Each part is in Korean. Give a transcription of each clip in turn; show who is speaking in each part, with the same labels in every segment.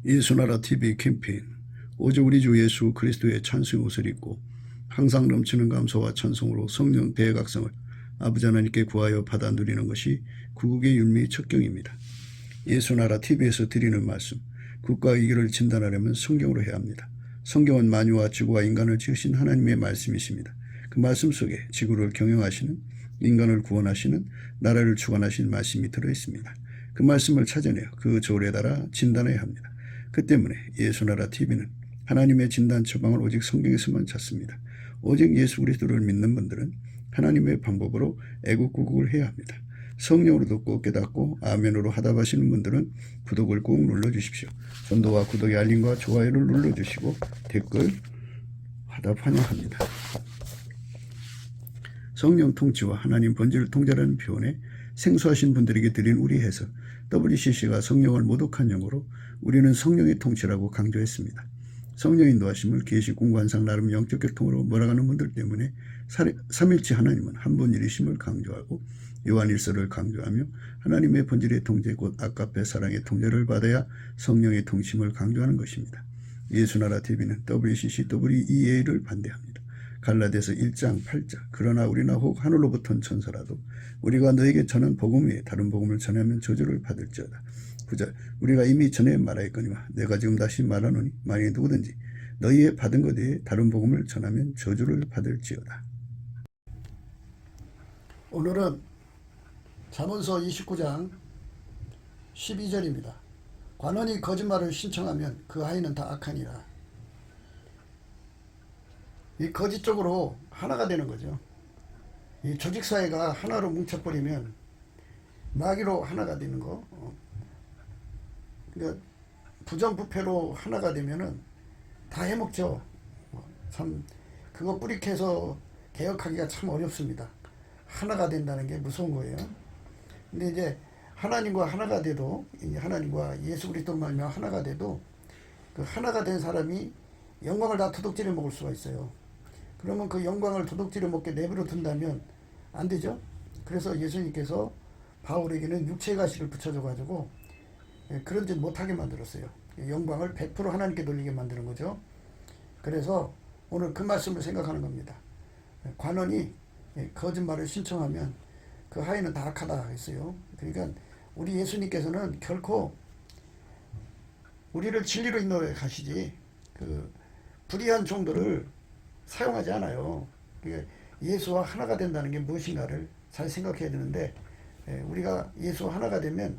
Speaker 1: 예수나라 TV 캠페인 오직 우리 주 예수 그리스도의 찬송의 옷을 입고 항상 넘치는 감사와 찬송으로 성령 대각성을 아버지 하나님께 구하여 받아 누리는 것이 구국의 율미 척경입니다. 예수나라 TV에서 드리는 말씀, 국가의 위기를 진단하려면 성경으로 해야 합니다. 성경은 만유와 지구와 인간을 지으신 하나님의 말씀이십니다. 그 말씀 속에 지구를 경영하시는, 인간을 구원하시는, 나라를 주관하신 말씀이 들어있습니다. 그 말씀을 찾아내어 그 조례에 따라 진단해야 합니다. 그 때문에 예수나라 TV는 하나님의 진단 처방을 오직 성경에서만 찾습니다. 오직 예수 그리스도를 믿는 분들은 하나님의 방법으로 애국구국을 해야 합니다. 성령으로 듣고 깨닫고 아멘으로 하답하시는 분들은 구독을 꼭 눌러주십시오. 전도와 구독의 알림과 좋아요를 눌러주시고 댓글 화답 환영합니다. 성령 통치와 하나님 본질 통제라는 표현에 생소하신 분들에게 드린 우리 해석, WCC가 성령을 모독한 용어로 우리는 성령의 통치라고 강조했습니다. 성령 인도하심을 계시 공관상 나름 영적 교통으로 몰아가는 분들 때문에 삼일체 하나님은 한 분일이심을 강조하고 요한일서를 강조하며 하나님의 본질의 통제 곧 아까페 사랑의 통제를 받아야 성령의 통심을 강조하는 것입니다. 예수나라 TV는 WCC, WEA를 반대합니다. 갈라디아서 1장 8절 그러나 우리나 혹 하늘로부터 온 천사라도 우리가 너에게 전한 복음 외에 다른 복음을 전하면 저주를 받을지어다. 9절 우리가 이미 전에 말하였거니와 내가 지금 다시 말하노니 만일 누구든지 너희의 받은 것 외에 다른 복음을 전하면 저주를 받을지어다. 오늘은 잠언서 29장 12절입니다. 관원이 거짓말을 신청하면 그 아이는 다 악하니라. 이 거짓 쪽으로 하나가 되는 거죠. 이 조직사회가 하나로 뭉쳐버리면 마귀로 하나가 되는 거. 그러니까 부정부패로 하나가 되면은 다 해먹죠. 참 그거 뿌리캐서 개혁하기가 참 어렵습니다. 하나가 된다는 게 무서운 거예요. 근데 이제 하나님과 하나가 돼도, 하나님과 예수 그리스도로 말미암아 하나가 돼도 그 하나가 된 사람이 영광을 다 도둑질해 먹을 수가 있어요. 그러면 그 영광을 도둑질해 먹게 내버려 둔다면 안 되죠. 그래서 예수님께서 바울에게는 육체의 가시를 붙여줘가지고 그런 짓 못하게 만들었어요. 영광을 100% 하나님께 돌리게 만드는 거죠. 그래서 오늘 그 말씀을 생각하는 겁니다. 관원이 거짓말을 신청하면 그 하인은 다 악하다 했어요. 그러니까 우리 예수님께서는 결코 우리를 진리로 인도해 가시지 그 불의한 종들을 사용하지 않아요. 예수와 하나가 된다는 게 무엇인가를 잘 생각해야 되는데 우리가 예수와 하나가 되면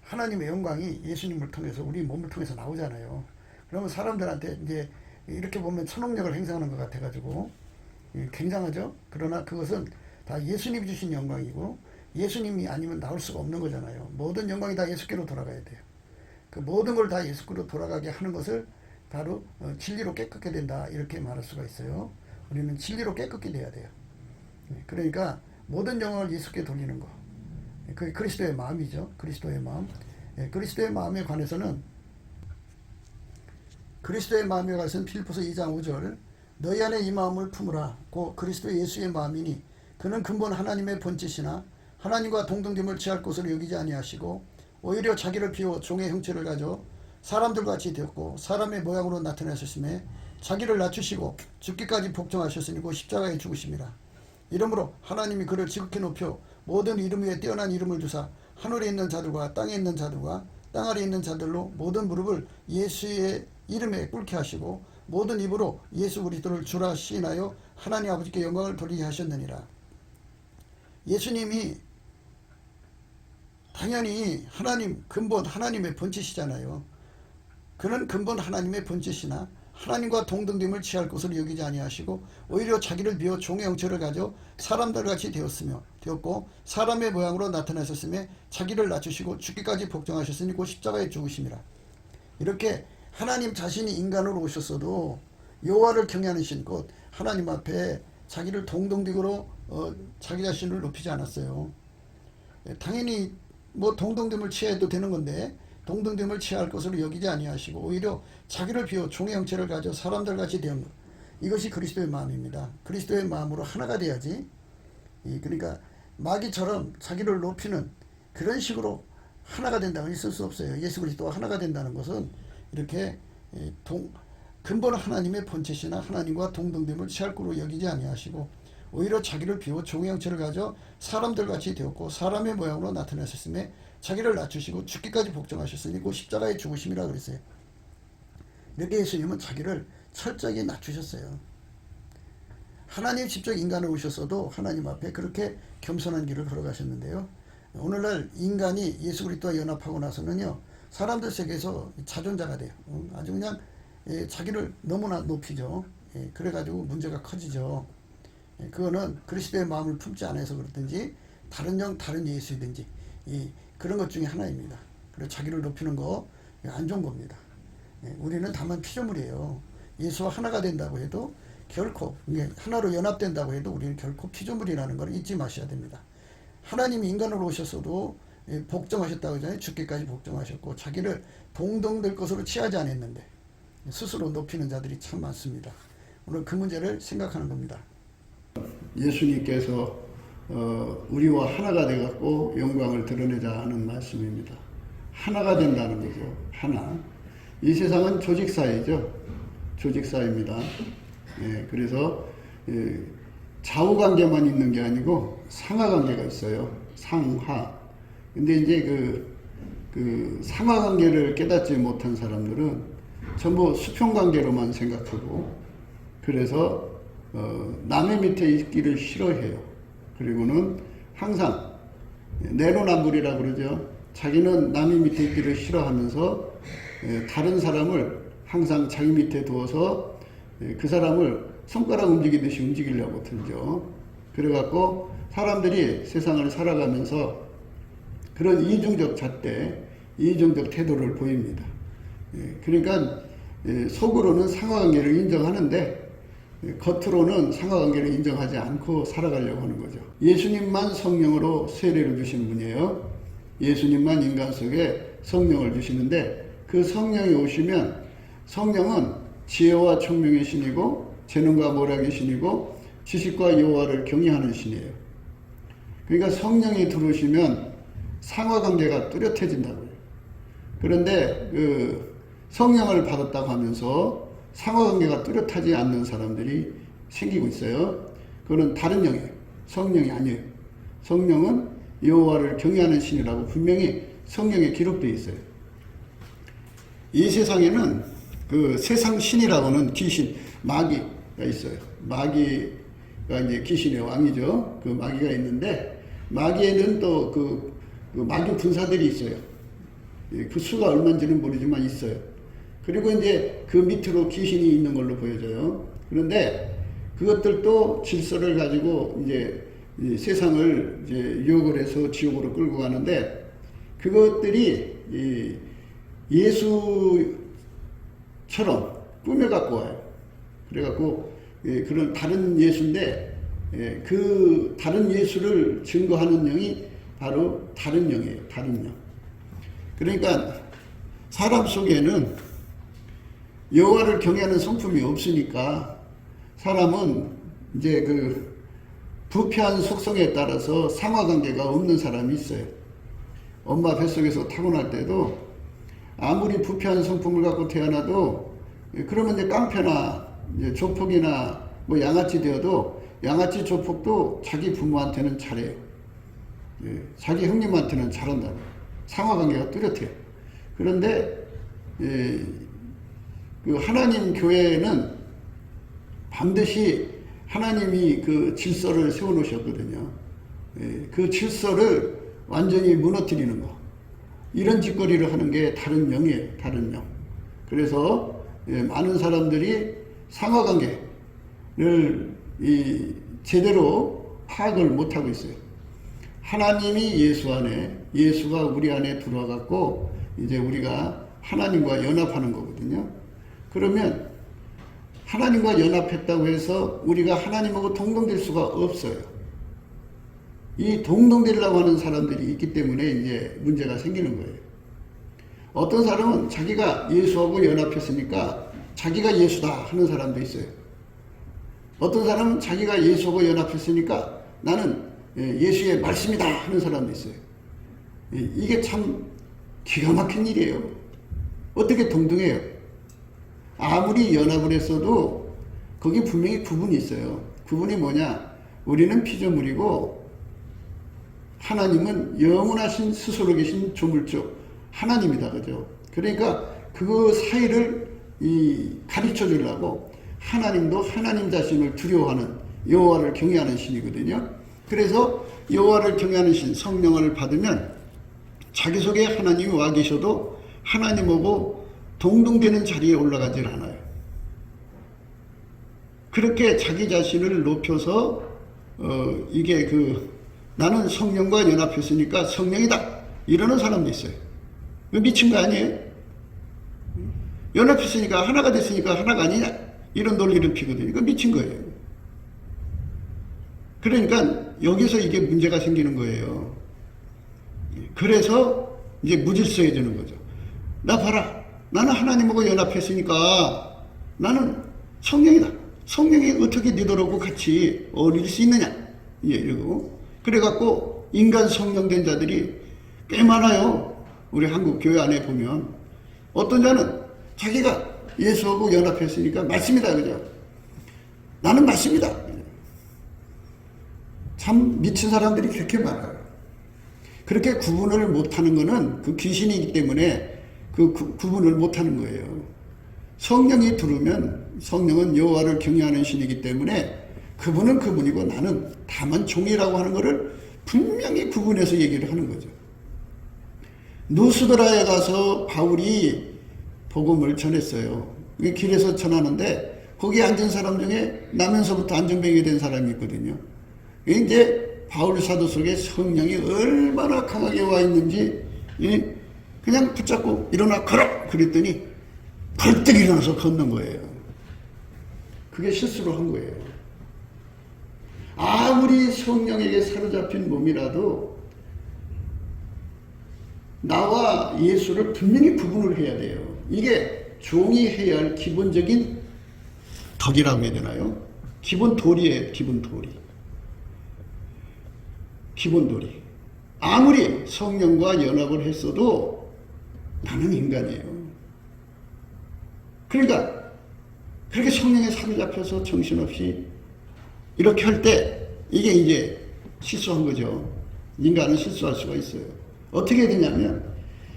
Speaker 1: 하나님의 영광이 예수님을 통해서 우리 몸을 통해서 나오잖아요. 그러면 사람들한테 이제 이렇게 보면 천억력을 행사하는 것 같아가지고 굉장하죠. 그러나 그것은 다 예수님이 주신 영광이고 예수님이 아니면 나올 수가 없는 거잖아요. 모든 영광이 다 예수께로 돌아가야 돼요. 그 모든 걸 다 예수께로 돌아가게 하는 것을 바로 진리로 깨끗게 된다 이렇게 말할 수가 있어요. 우리는 진리로 깨끗게 돼야 돼요. 그러니까 모든 영광을 예수께 돌리는 거, 그게 그리스도의 마음이죠. 그리스도의 마음. 그리스도의 마음에 관해서는 필리포서 2장 5절 너희 안에 이 마음을 품으라 고 그리스도 예수의 마음이니 그는 근본 하나님의 본짓이나 하나님과 동등됨을 취할 것으로 여기지 아니하시고 오히려 자기를 비워 종의 형체를 가져 사람들같이 되었고 사람의 모양으로 나타나셨음에 자기를 낮추시고 죽기까지 복종하셨으니 곧 십자가에 죽으심이라. 이러므로 하나님이 그를 지극히 높여 모든 이름 위에 뛰어난 이름을 주사 하늘에 있는 자들과 땅에 있는 자들과 땅 아래에 있는 자들로 모든 무릎을 예수의 이름에 꿇게 하시고 모든 입으로 예수 그리스도를 주라 시인하여 하나님 아버지께 영광을 돌리게 하셨느니라. 예수님이 당연히 하나님 근본 하나님의 본체시잖아요. 그는 근본 하나님의 본체시나 하나님과 동등됨을 취할 것으로 여기지 아니하시고 오히려 자기를 비워 종의 형체를 가져 사람들같이 되었고 사람의 모양으로 나타나셨음에 자기를 낮추시고 죽기까지 복종하셨으니 곧 십자가에 죽으심이라. 이렇게 하나님 자신이 인간으로 오셨어도 여호와를 경외하는 신 곧 하나님 앞에 자기를 동등됨으로 자기 자신을 높이지 않았어요. 당연히 뭐 동등됨을 취해도 되는 건데 동등됨을 취할 것으로 여기지 아니하시고 오히려 자기를 비워 종의 형체를 가져 사람들같이 되었는 것. 이것이 그리스도의 마음입니다. 그리스도의 마음으로 하나가 돼야지. 그러니까 마귀처럼 자기를 높이는 그런 식으로 하나가 된다고 있을 수 없어요. 예수 그리스도와 하나가 된다는 것은 이렇게 근본 하나님의 본체시나 하나님과 동등됨을 취할 거로 여기지 아니하시고 오히려 자기를 비워 종의 형체를 가져 사람들같이 되었고 사람의 모양으로 나타나셨음에 자기를 낮추시고 죽기까지 복종하셨으니 그 십자가의 죽으심이라 그랬어요. 이렇게 예수님은 자기를 철저하게 낮추셨어요. 하나님 직접 인간을 오셨어도 하나님 앞에 그렇게 겸손한 길을 걸어가셨는데요. 오늘날 인간이 예수 그리스도와 연합하고 나서는요, 사람들 세계에서 자존자가 돼요. 아주 그냥 자기를 너무나 높이죠. 그래가지고 문제가 커지죠. 그거는 그리스도의 마음을 품지 않아서 그렇든지 다른 영 다른 예수이든지 그런 것 중에 하나입니다. 그리고 자기를 높이는 거 안 좋은 겁니다. 우리는 다만 피조물이에요. 예수와 하나가 된다고 해도 결코 하나로 연합된다고 해도 우리는 결코 피조물이라는 걸 잊지 마셔야 됩니다. 하나님이 인간으로 오셨어도 복종하셨다고 하잖아요. 죽기까지 복종하셨고 자기를 동등될 것으로 취하지 않았는데 스스로 높이는 자들이 참 많습니다. 오늘 그 문제를 생각하는 겁니다. 예수님께서 우리와 하나가 돼갖고 영광을 드러내자 하는 말씀입니다. 하나가 된다는 거죠. 하나. 이 세상은 조직사회죠. 조직사회입니다. 그래서 좌우관계만 있는 게 아니고 상하관계가 있어요. 상하. 근데 이제 그 상하관계를 깨닫지 못한 사람들은 전부 수평관계로만 생각하고 그래서 남의 밑에 있기를 싫어해요. 그리고는 항상 내로남불이라 그러죠. 자기는 남의 밑에 있기를 싫어하면서 다른 사람을 항상 자기 밑에 두어서 그 사람을 손가락 움직이듯이 움직이려고 들죠. 그래갖고 사람들이 세상을 살아가면서 그런 이중적 잣대, 이중적 태도를 보입니다. 그러니까 속으로는 상하관계를 인정하는데 겉으로는 상하관계를 인정하지 않고 살아가려고 하는 거죠. 예수님만 성령으로 세례를 주신 분이에요. 예수님만 인간 속에 성령을 주시는데 그 성령이 오시면 성령은 지혜와 총명의 신이고 재능과 모략의 신이고 지식과 여호와를 경외하는 신이에요. 그러니까 성령이 들어오시면 상하관계가 뚜렷해진다고요. 그런데 그 성령을 받았다고 하면서 상하관계가 뚜렷하지 않는 사람들이 생기고 있어요. 그거는 다른 영이에요. 성령이 아니에요. 성령은 여호와를 경외하는 신이라고 분명히 성령에 기록되어 있어요. 이 세상에는 그 세상 신이라고는 귀신, 마귀가 있어요. 마귀가 이제 귀신의 왕이죠. 그 마귀가 있는데 마귀에는 또 그 마귀 분사들이 있어요. 그 수가 얼마인지는 모르지만 있어요. 그리고 이제 그 밑으로 귀신이 있는 걸로 보여져요. 그런데 그것들도 질서를 가지고 이제 세상을 이제 유혹을 해서 지옥으로 끌고 가는데 그것들이 예수처럼 꾸며갖고 와요. 그래갖고 그런 다른 예수인데 그 다른 예수를 증거하는 영이 바로 다른 영이에요. 다른 영. 그러니까 사람 속에는 여호와를 경외하는 성품이 없으니까 사람은 이제 그 부패한 속성에 따라서 상하관계가 없는 사람이 있어요. 엄마 뱃속에서 타고날 때도 아무리 부패한 성품을 갖고 태어나도 그러면 이제 깡패나 이제 조폭이나 뭐 양아치 되어도 양아치 조폭도 자기 부모한테는 잘해요. 자기 형님한테는 잘한다고. 상하관계가 뚜렷해요. 그런데 그 하나님 교회는 반드시 하나님이 그 질서를 세워놓으셨거든요. 그 질서를 완전히 무너뜨리는 거. 이런 짓거리를 하는 게 다른 영이에요. 다른 영. 그래서 많은 사람들이 상하관계를 제대로 파악을 못하고 있어요. 하나님이 예수 안에, 예수가 우리 안에 들어와갖고 이제 우리가 하나님과 연합하는 거거든요. 그러면 하나님과 연합했다고 해서 우리가 하나님하고 동등될 수가 없어요. 이 동등되려고 하는 사람들이 있기 때문에 이제 문제가 생기는 거예요. 어떤 사람은 자기가 예수하고 연합했으니까 자기가 예수다 하는 사람도 있어요. 어떤 사람은 자기가 예수하고 연합했으니까 나는 예수의 말씀이다 하는 사람도 있어요. 이게 참 기가 막힌 일이에요. 어떻게 동등해요? 아무리 연합을 했어도 거기 분명히 구분이 있어요. 구분이 뭐냐? 우리는 피조물이고 하나님은 영원하신 스스로 계신 조물주 하나님이다. 그죠? 그러니까 그 사이를 가르쳐 주려고 하나님도 하나님 자신을 두려워하는 여호와를 경외하는 신이거든요. 그래서 여호와를 경외하는 신 성령을 받으면 자기 속에 하나님이 와 계셔도 하나님하고 동등되는 자리에 올라가질 않아요. 그렇게 자기 자신을 높여서 이게 나는 성령과 연합했으니까 성령이다 이러는 사람도 있어요. 미친 거 아니에요? 연합했으니까 하나가 됐으니까 하나가 아니냐 이런 논리를 피거든요. 이거 미친 거예요. 그러니까 여기서 이게 문제가 생기는 거예요. 그래서 이제 무질서해지는 거죠. 나 봐라. 나는 하나님하고 연합했으니까 나는 성령이다. 성령이 어떻게 너희들하고 같이 어울릴 수 있느냐. 이러고. 그래갖고 인간 성령 된 자들이 꽤 많아요. 우리 한국 교회 안에 보면. 어떤 자는 자기가 예수하고 연합했으니까 맞습니다. 그죠? 나는 맞습니다. 참 미친 사람들이 그렇게 많아요. 그렇게 구분을 못하는 것은 그 귀신이기 때문에 구분을 못하는 거예요. 성령이 들으면 성령은 여호와를 경외하는 신이기 때문에 그분은 그분이고 나는 다만 종이라고 하는 것을 분명히 구분해서 얘기를 하는 거죠. 누스드라에 가서 바울이 복음을 전했어요. 길에서 전하는데 거기 앉은 사람 중에 나면서부터 안전병이 된 사람이 있거든요. 이제 바울 사도 속에 성령이 얼마나 강하게 와 있는지 그냥 붙잡고 일어나 걸어 그랬더니 벌떡 일어나서 걷는 거예요. 그게 실수로 한 거예요. 아무리 성령에게 사로잡힌 몸이라도 나와 예수를 분명히 구분을 해야 돼요. 이게 종이 해야 할 기본적인 덕이라고 해야 되나요? 기본 도리예요. 기본 도리. 기본 도리. 아무리 성령과 연합을 했어도 나는 인간이에요. 그러니까 그렇게 성령에 사로잡혀서 정신없이 이렇게 할 때 이게 이제 실수한 거죠. 인간은 실수할 수가 있어요. 어떻게 되냐면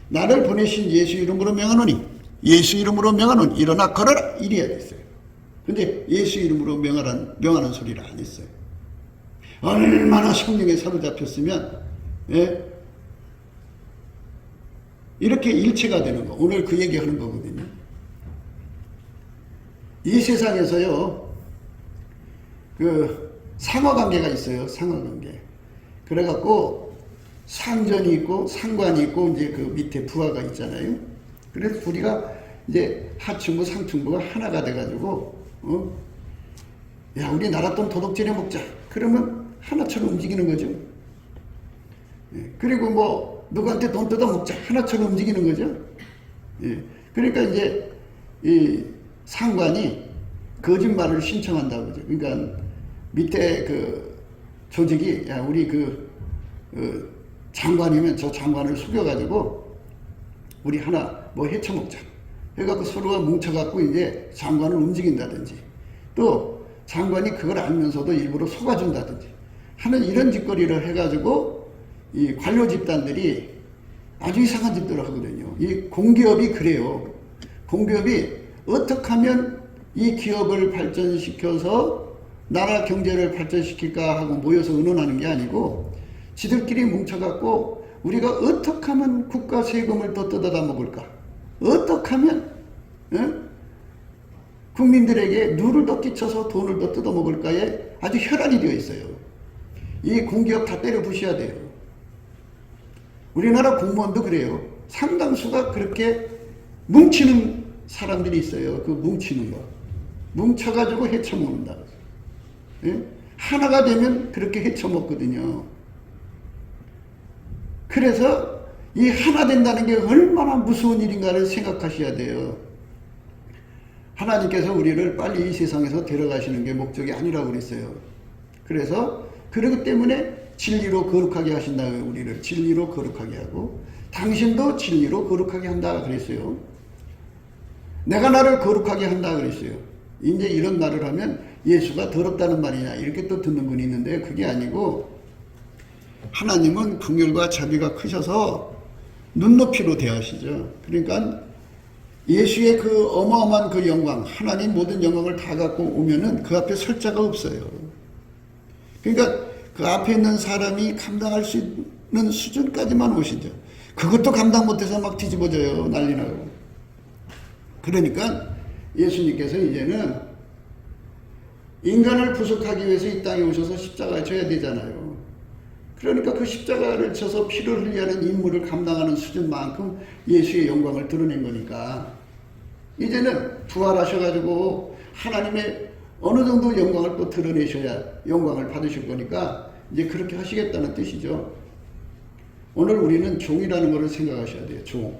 Speaker 1: 나를 보내신 예수 이름으로 명하노니 예수 이름으로 명하노니 일어나 걸어라 이래야 됐어요. 근데 예수 이름으로 명하는 소리를 안 했어요. 얼마나 성령에 사로잡혔으면 이렇게 일체가 되는 거. 오늘 그 얘기하는 거거든요. 이 세상에서요 상하관계가 있어요. 상하관계. 그래갖고 상전이 있고 상관이 있고 이제 그 밑에 부하가 있잖아요. 그래서 우리가 이제 하층부 상층부가 하나가 돼가지고 야 우리 나라 돈 도둑질해 먹자. 그러면 하나처럼 움직이는 거죠. 그리고 뭐 누구한테 돈 뜯어 먹자. 하나처럼 움직이는 거죠. 그러니까 이제 이 상관이 거짓말을 신청한다고 그러죠. 그러니까 밑에 그 조직이 야 우리 장관이면 저 장관을 속여가지고 우리 하나 뭐 헤쳐먹자. 해갖고 서로가 뭉쳐갖고 이제 장관을 움직인다든지 또 장관이 그걸 알면서도 일부러 속아준다든지 하는 이런 짓거리를 해가지고 이 관료 집단들이 아주 이상한 짓들을 하거든요. 이 공기업이 그래요. 공기업이 어떻게 하면 이 기업을 발전시켜서 나라 경제를 발전시킬까 하고 모여서 의논하는 게 아니고 지들끼리 뭉쳐갖고 우리가 어떻게 하면 국가 세금을 더 뜯어다 먹을까? 어떻게 하면 국민들에게 누를 더 끼쳐서 돈을 더 뜯어 먹을까에 아주 혈안이 되어 있어요. 이 공기업 다 때려 부셔야 돼요. 우리나라 공무원도 그래요. 상당수가 그렇게 뭉치는 사람들이 있어요. 그 뭉치는 거. 뭉쳐가지고 헤쳐먹는다. 하나가 되면 그렇게 헤쳐먹거든요. 그래서 이 하나 된다는 게 얼마나 무서운 일인가를 생각하셔야 돼요. 하나님께서 우리를 빨리 이 세상에서 데려가시는 게 목적이 아니라고 그랬어요. 그래서 그러기 때문에 진리로 거룩하게 하신다고요. 우리를 진리로 거룩하게 하고 당신도 진리로 거룩하게 한다 그랬어요. 내가 나를 거룩하게 한다 그랬어요. 이제 이런 말을 하면 예수가 더럽다는 말이냐 이렇게 또 듣는 분이 있는데 그게 아니고 하나님은 긍휼과 자비가 크셔서 눈높이로 대하시죠. 그러니까 예수의 그 어마어마한 그 영광, 하나님 모든 영광을 다 갖고 오면은 그 앞에 설 자가 없어요. 그러니까 그 앞에 있는 사람이 감당할 수 있는 수준까지만 오시죠. 그것도 감당 못해서 막 뒤집어져요. 난리 나고. 그러니까 예수님께서 이제는 인간을 구속하기 위해서 이 땅에 오셔서 십자가에 져야 되잖아요. 그러니까 그 십자가를 쳐서 피를 흘리는 임무를 감당하는 수준만큼 예수의 영광을 드러낸 거니까 이제는 부활하셔가지고 하나님의 어느 정도 영광을 또 드러내셔야 영광을 받으실 거니까 이제 그렇게 하시겠다는 뜻이죠. 오늘 우리는 종이라는 것을 생각하셔야 돼요. 종.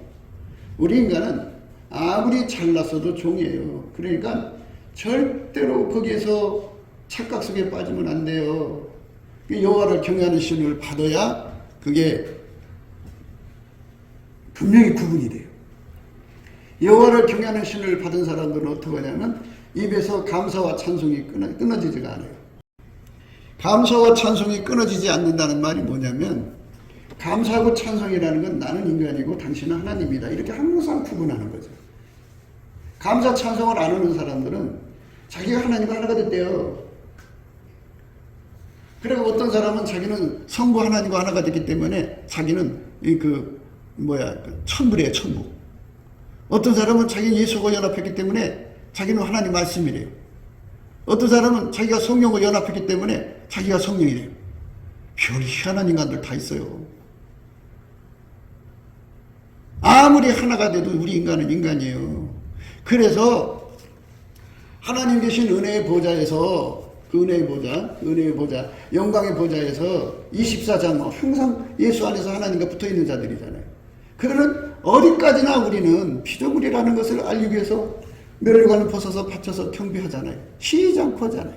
Speaker 1: 우리 인간은 아무리 잘났어도 종이에요. 그러니까 절대로 거기에서 착각 속에 빠지면 안 돼요. 여호와를 경외하는 신을 받아야 그게 분명히 구분이 돼요. 여호와를 경외하는 신을 받은 사람들은 어떻게 하냐면 입에서 감사와 찬송이 끊어지지가 않아요. 감사와 찬송이 끊어지지 않는다는 말이 뭐냐면 감사하고 찬송이라는 건 나는 인간이고 당신은 하나님이다. 이렇게 항상 구분하는 거죠. 감사 찬송을 안 하는 사람들은 자기가 하나님과 하나가 됐대요. 그리고 어떤 사람은 자기는 성부 하나님과 하나가 됐기 때문에 자기는 천부래요, 천부. 어떤 사람은 자기 예수와 연합했기 때문에 자기는 하나님 말씀이래요. 어떤 사람은 자기가 성령과 연합했기 때문에 자기가 성령이래요. 별 희한한 인간들 다 있어요. 아무리 하나가 돼도 우리 인간은 인간이에요. 그래서 하나님 계신 은혜의 보좌에서 그 은혜의 보좌, 영광의 보좌에서 24장 항상 예수 안에서 하나님과 붙어있는 자들이잖아요. 그들은 어디까지나 우리는 피조물이라는 것을 알기 위해서 멸류관을 벗어서 받쳐서 경배하잖아요. 쉬지 않고 하잖아요.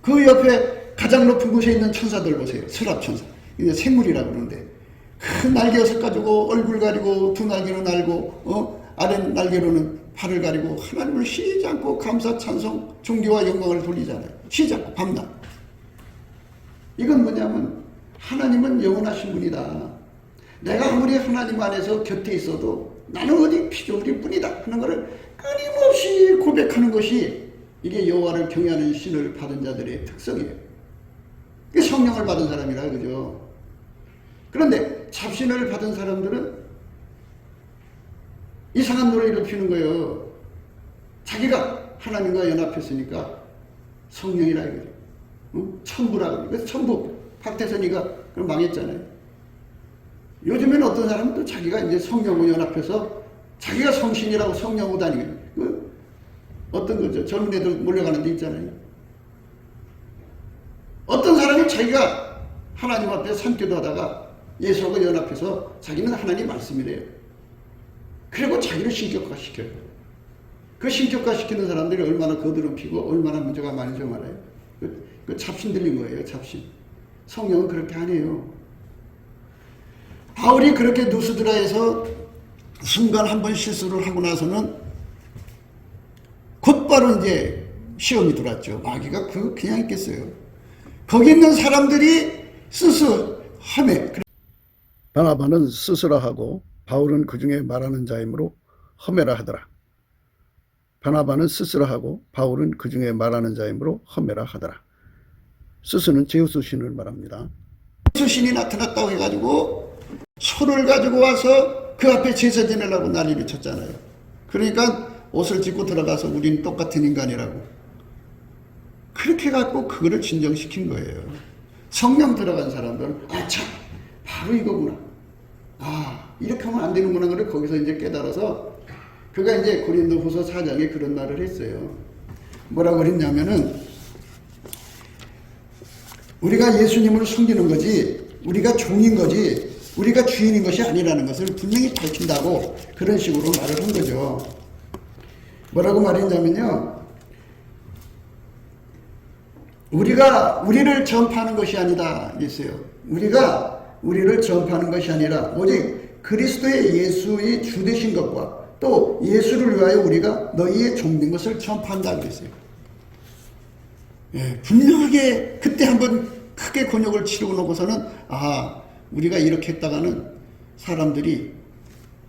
Speaker 1: 그 옆에 가장 높은 곳에 있는 천사들 보세요. 서랍천사. 이제 생물이라고 그러는데 큰 날개 6 가지고 얼굴 가리고 두 날개로 날고 아래 날개로는 팔을 가리고 하나님을 쉬지 않고 감사, 찬송, 존귀와 영광을 돌리잖아요. 쉬지 않고 밤낮. 이건 뭐냐면 하나님은 영원하신 분이다. 내가 아무리 하나님 안에서 곁에 있어도 나는 어디 피조물일 뿐이다 하는 것을 끊임없이 고백하는 것이 이게 여호와를 경외하는 신을 받은 자들의 특성이에요. 이게 성령을 받은 사람이라 그죠. 그런데 잡신을 받은 사람들은 이상한 노래를 피우는 거예요. 자기가 하나님과 연합했으니까 성령이라 이거죠. 천부라고. 그래서 천부. 박태선이가 그럼 망했잖아요. 요즘에는 어떤 사람은 또 자기가 이제 성령과 연합해서 자기가 성신이라고 성령으로 다니고 어떤 거죠. 젊은 애들 몰려가는 데 있잖아요. 어떤 사람이 자기가 하나님 앞에 산기도 하다가 예수하고 연합해서 자기는 하나님 말씀이래요. 그리고 자기를 신격화시켜요. 그 신격화시키는 사람들이 얼마나 거드름피고 얼마나 문제가 많은지 알아요. 그 잡신 들린 거예요. 잡신. 성령은 그렇게 안 해요. 바울이 그렇게 누스드라에서 순간 한 번 실수를 하고 나서는 곧바로 이제 시험이 들어왔죠. 마귀가 그거 그냥 있겠어요. 거기 있는 사람들이 스스하매. 바나바는 스스라 하고 바울은 그 중에 말하는 자이므로 험해라 하더라. 바나바는 스스라 하고 바울은 그 중에 말하는 자이므로 험해라 하더라. 스스는 제우스 신을 말합니다. 제우스 신이 나타났다고 해가지고 소를 가지고 와서 그 앞에 제사 지내려고 난리를 쳤잖아요. 그러니까 옷을 찢고 들어가서 우린 똑같은 인간이라고. 그렇게 갖고 그거를 진정시킨 거예요. 성령 들어간 사람들은 참 바로 이거구나. 이렇게 하면 안 되는구나. 그걸 거기서 이제 깨달아서 그가 이제 고린도후서 4장에 그런 말을 했어요. 뭐라고 그랬냐면은 우리가 예수님을 숨기는 거지 우리가 종인 거지 우리가 주인인 것이 아니라는 것을 분명히 밝힌다고 그런 식으로 말을 한 거죠. 뭐라고 말했냐면요. 우리가 우리를 전파하는 것이 아니다. 했어요. 우리가 우리를 전파하는 것이 아니라 오직 그리스도의 예수의 주 되신 것과 또 예수를 위하여 우리가 너희의 종된 것을 전파한다 그랬어요. 예, 분명하게 그때 한번 크게 곤욕을 치르고 놓고서는 우리가 이렇게 했다가는 사람들이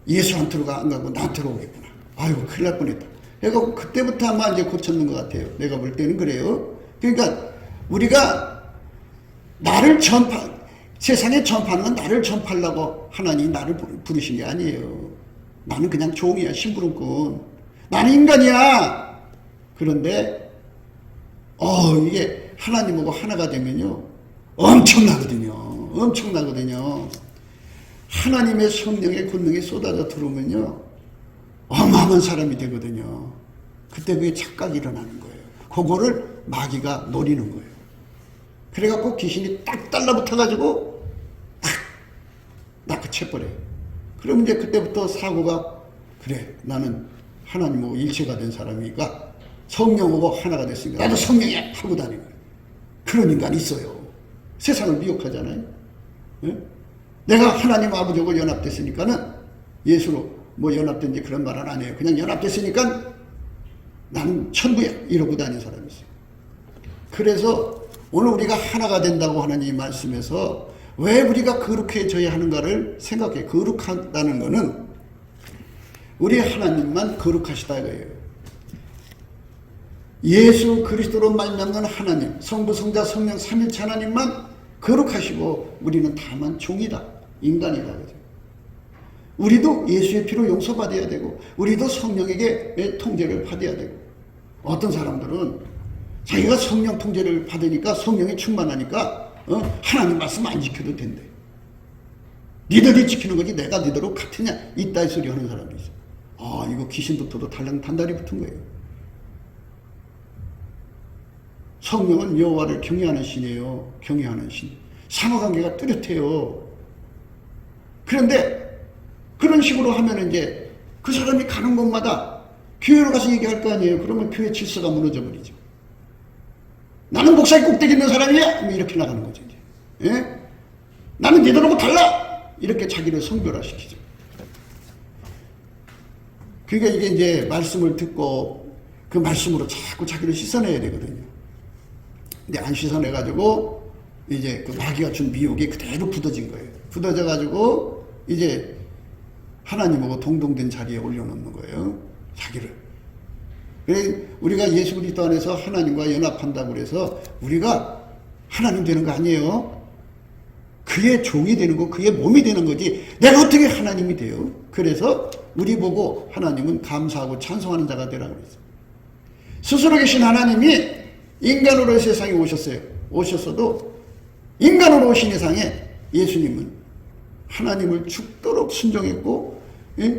Speaker 1: 예수한테로 안 가고 나한테로 오겠구나. 아이고 큰일 날 뻔했다. 그러니까 그때부터 아마 이제 고쳤는 것 같아요. 내가 볼 때는 그래요. 그러니까 우리가 나를 세상에 전파하는 건 나를 전파하려고 하나님 나를 부르신 게 아니에요. 나는 그냥 종이야, 심부름꾼. 나는 인간이야. 그런데 이게 하나님하고 하나가 되면요 엄청나거든요. 하나님의 성령의 권능이 쏟아져 들어오면요 어마어마한 사람이 되거든요. 그때 그게 착각이 일어나는 거예요. 그거를 마귀가 노리는 거예요. 그래갖고 귀신이 딱 달라붙어가지고 딱 낚아채버려요. 그러면 이제 그때부터 사고가 그래 나는 하나님하고 일체가 된 사람이니까 성령하고 하나가 됐으니까 나도 성령이야 하고 다니는 거예요. 그런 인간이 있어요. 세상을 미혹하잖아요. 네? 내가 하나님 아버지하고 연합됐으니까는 예수로 연합된지 그런 말은 안 해요. 그냥 연합됐으니까 나는 천부야 이러고 다니는 사람이 있어요. 그래서 오늘 우리가 하나가 된다고 하는 이 말씀에서 왜 우리가 거룩해져야 하는가를 생각해. 거룩하다는 것은 우리 하나님만 거룩하시다 이거예요. 예수 그리스도로 말미암는 하나님, 성부, 성자, 성령 삼일체 하나님만 거룩하시고 우리는 다만 종이다. 인간이다. 그죠? 우리도 예수의 피로 용서받아야 되고 우리도 성령에게 통제를 받아야 되고 어떤 사람들은 자기가 성령 통제를 받으니까 성령이 충만하니까 하나님 말씀 안 지켜도 된대. 니들이 지키는 거지 내가 니들하고 같으냐 이따위 소리 하는 사람이 있어. 이거 귀신부터도 단단히 붙은 거예요. 성령은 여호와를 경외하는 신이에요. 경외하는 신. 상호관계가 뚜렷해요. 그런데 그런 식으로 하면 이제 그 사람이 가는 곳마다 교회로 가서 얘기할 거 아니에요. 그러면 교회 질서가 무너져 버리죠. 나는 목사의 꼭대기 있는 사람이야! 이렇게 나가는 거죠. 이제. 예? 나는 니들하고 달라! 이렇게 자기를 성별화시키죠. 그러니까 이게 이제 말씀을 듣고 그 말씀으로 자꾸 자기를 씻어내야 되거든요. 근데 안 씻어내가지고 이제 그 마귀가 준 미혹이 그대로 굳어진 거예요. 굳어져가지고 이제 하나님하고 동등된 자리에 올려놓는 거예요. 자기를. 그래 우리가 예수 그리스도 안에서 하나님과 연합한다고 그래서 우리가 하나님 되는 거 아니에요. 그의 종이 되는 거, 그의 몸이 되는 거지. 내가 어떻게 하나님이 돼요? 그래서 우리 보고 하나님은 감사하고 찬송하는 자가 되라고 그랬어요. 스스로 계신 하나님이 인간으로 세상에 오셨어요. 오셨어도 인간으로 오신 이상에 예수님은 하나님을 죽도록 순종했고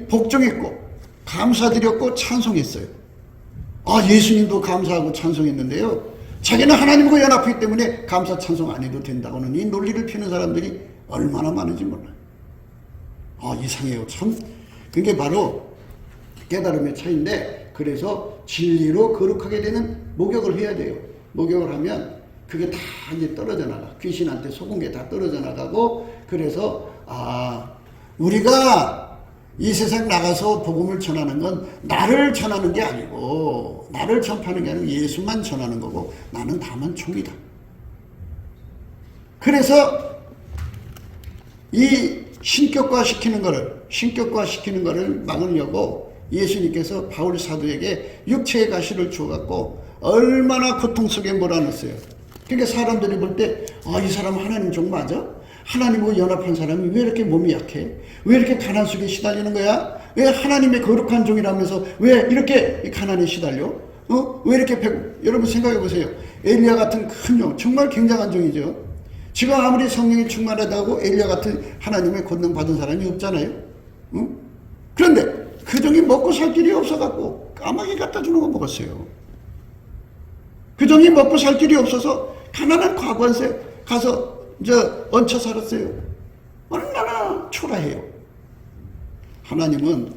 Speaker 1: 복종했고 감사드렸고 찬송했어요. 예수님도 감사하고 찬송했는데요. 자기는 하나님과 연합했기 때문에 감사 찬송 안 해도 된다고는 이 논리를 피는 사람들이 얼마나 많은지 몰라요. 이상해요. 참 그게 바로 깨달음의 차이인데 그래서 진리로 거룩하게 되는 목욕을 해야 돼요. 목욕을 하면 그게 다 이제 떨어져 나가. 귀신한테 속은 게 다 떨어져 나가고 그래서 우리가 이 세상 나가서 복음을 전하는 건 나를 전하는 게 아니고 나를 전파하는 게 아니고 예수만 전하는 거고 나는 다만 종이다. 그래서 이 신격화시키는 거를 막으려고 예수님께서 바울 사도에게 육체의 가시를 주어갖고 얼마나 고통 속에 몰아넣었어요. 그러니까 사람들이 볼 때 이 사람 하나님 종 맞아? 하나님과 연합한 사람이 왜 이렇게 몸이 약해? 왜 이렇게 가난 속에 시달리는 거야? 왜 하나님의 거룩한 종이라면서 왜 이렇게 가난에 시달려? 왜 이렇게 여러분 생각해 보세요. 엘리야 같은 큰 종, 정말 굉장한 종이죠. 지금 아무리 성령이 충만하다고 엘리야 같은 하나님의 권능 받은 사람이 없잖아요. 그런데 그 종이 먹고 살 길이 없어갖고 까마귀 갖다 주는 거 먹었어요. 그 종이 먹고 살 길이 없어서 가난한 과관세 가서 얹혀 살았어요. 얼마나 초라해요. 하나님은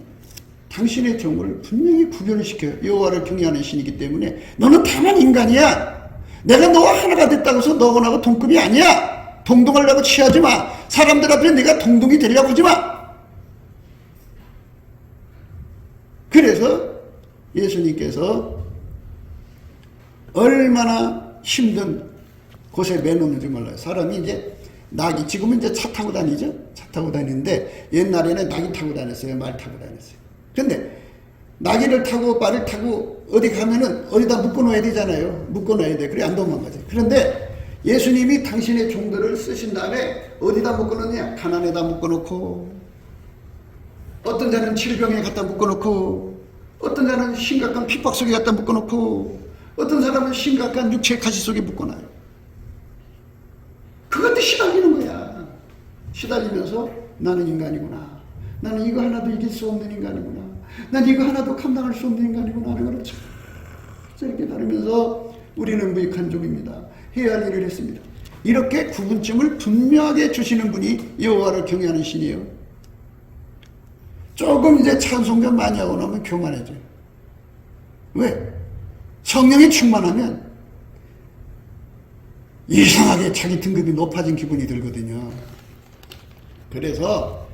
Speaker 1: 당신의 종을 분명히 구별을 시켜요. 여호와를 경외하는 신이기 때문에 너는 다만 인간이야. 내가 너와 하나가 됐다고 해서 너하고 동급이 아니야. 동동하려고 취하지 마. 사람들 앞에 네가 동동이 되려고 하지 마. 그래서 예수님께서 얼마나 힘든 곳에 내놓는지 몰라요. 사람이 이제 낙이, 지금은 이제 차 타고 다니죠? 차 타고 다니는데 옛날에는 낙이 타고 다녔어요. 말 타고 다녔어요. 근데 낙이를 타고 말을 타고 어디 가면은 어디다 묶어놓아야 되잖아요. 묶어놔야 돼. 그래 안 도망가지. 그런데 예수님이 당신의 종들을 쓰신 다음에 어디다 묶어놓냐? 가난에다 묶어놓고, 어떤 자는 질병에 갖다 묶어놓고, 어떤 자는 심각한 핍박 속에 갖다 묶어놓고, 어떤 사람은 심각한 육체 가시 속에 묶어놔요. 그것도 시달리는 거야. 시달리면서 나는 인간이구나. 나는 이거 하나도 이길 수 없는 인간이구나. 난 이거 하나도 감당할 수 없는 인간이구나 하는 걸 잘 깨달으면서 우리는 무익한 종입니다. 해야 할 일을 했습니다. 이렇게 구분점을 분명하게 주시는 분이 여호와를 경외하는 신이에요. 조금 이제 찬송가 많이 하고 나면 교만해져요. 왜? 성령이 충만하면 이상하게 자기 등급이 높아진 기분이 들거든요. 그래서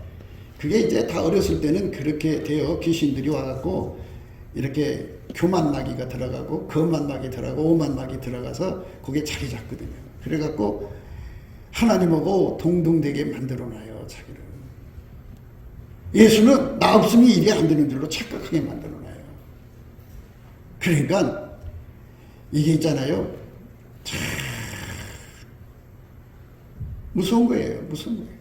Speaker 1: 그게 이제 다 어렸을 때는 그렇게 돼요. 귀신들이 와갖고 이렇게 교만마귀가 들어가고 거만마귀 들어가고 오만마귀 들어가서 거기에 자리 잡거든요. 그래갖고 하나님하고 동등되게 만들어놔요. 자기를. 예수는 나 없으면 일이 안 되는 줄로 착각하게 만들어놔요. 그러니까 이게 있잖아요. 참 무서운 거예요. 무서운 거예요.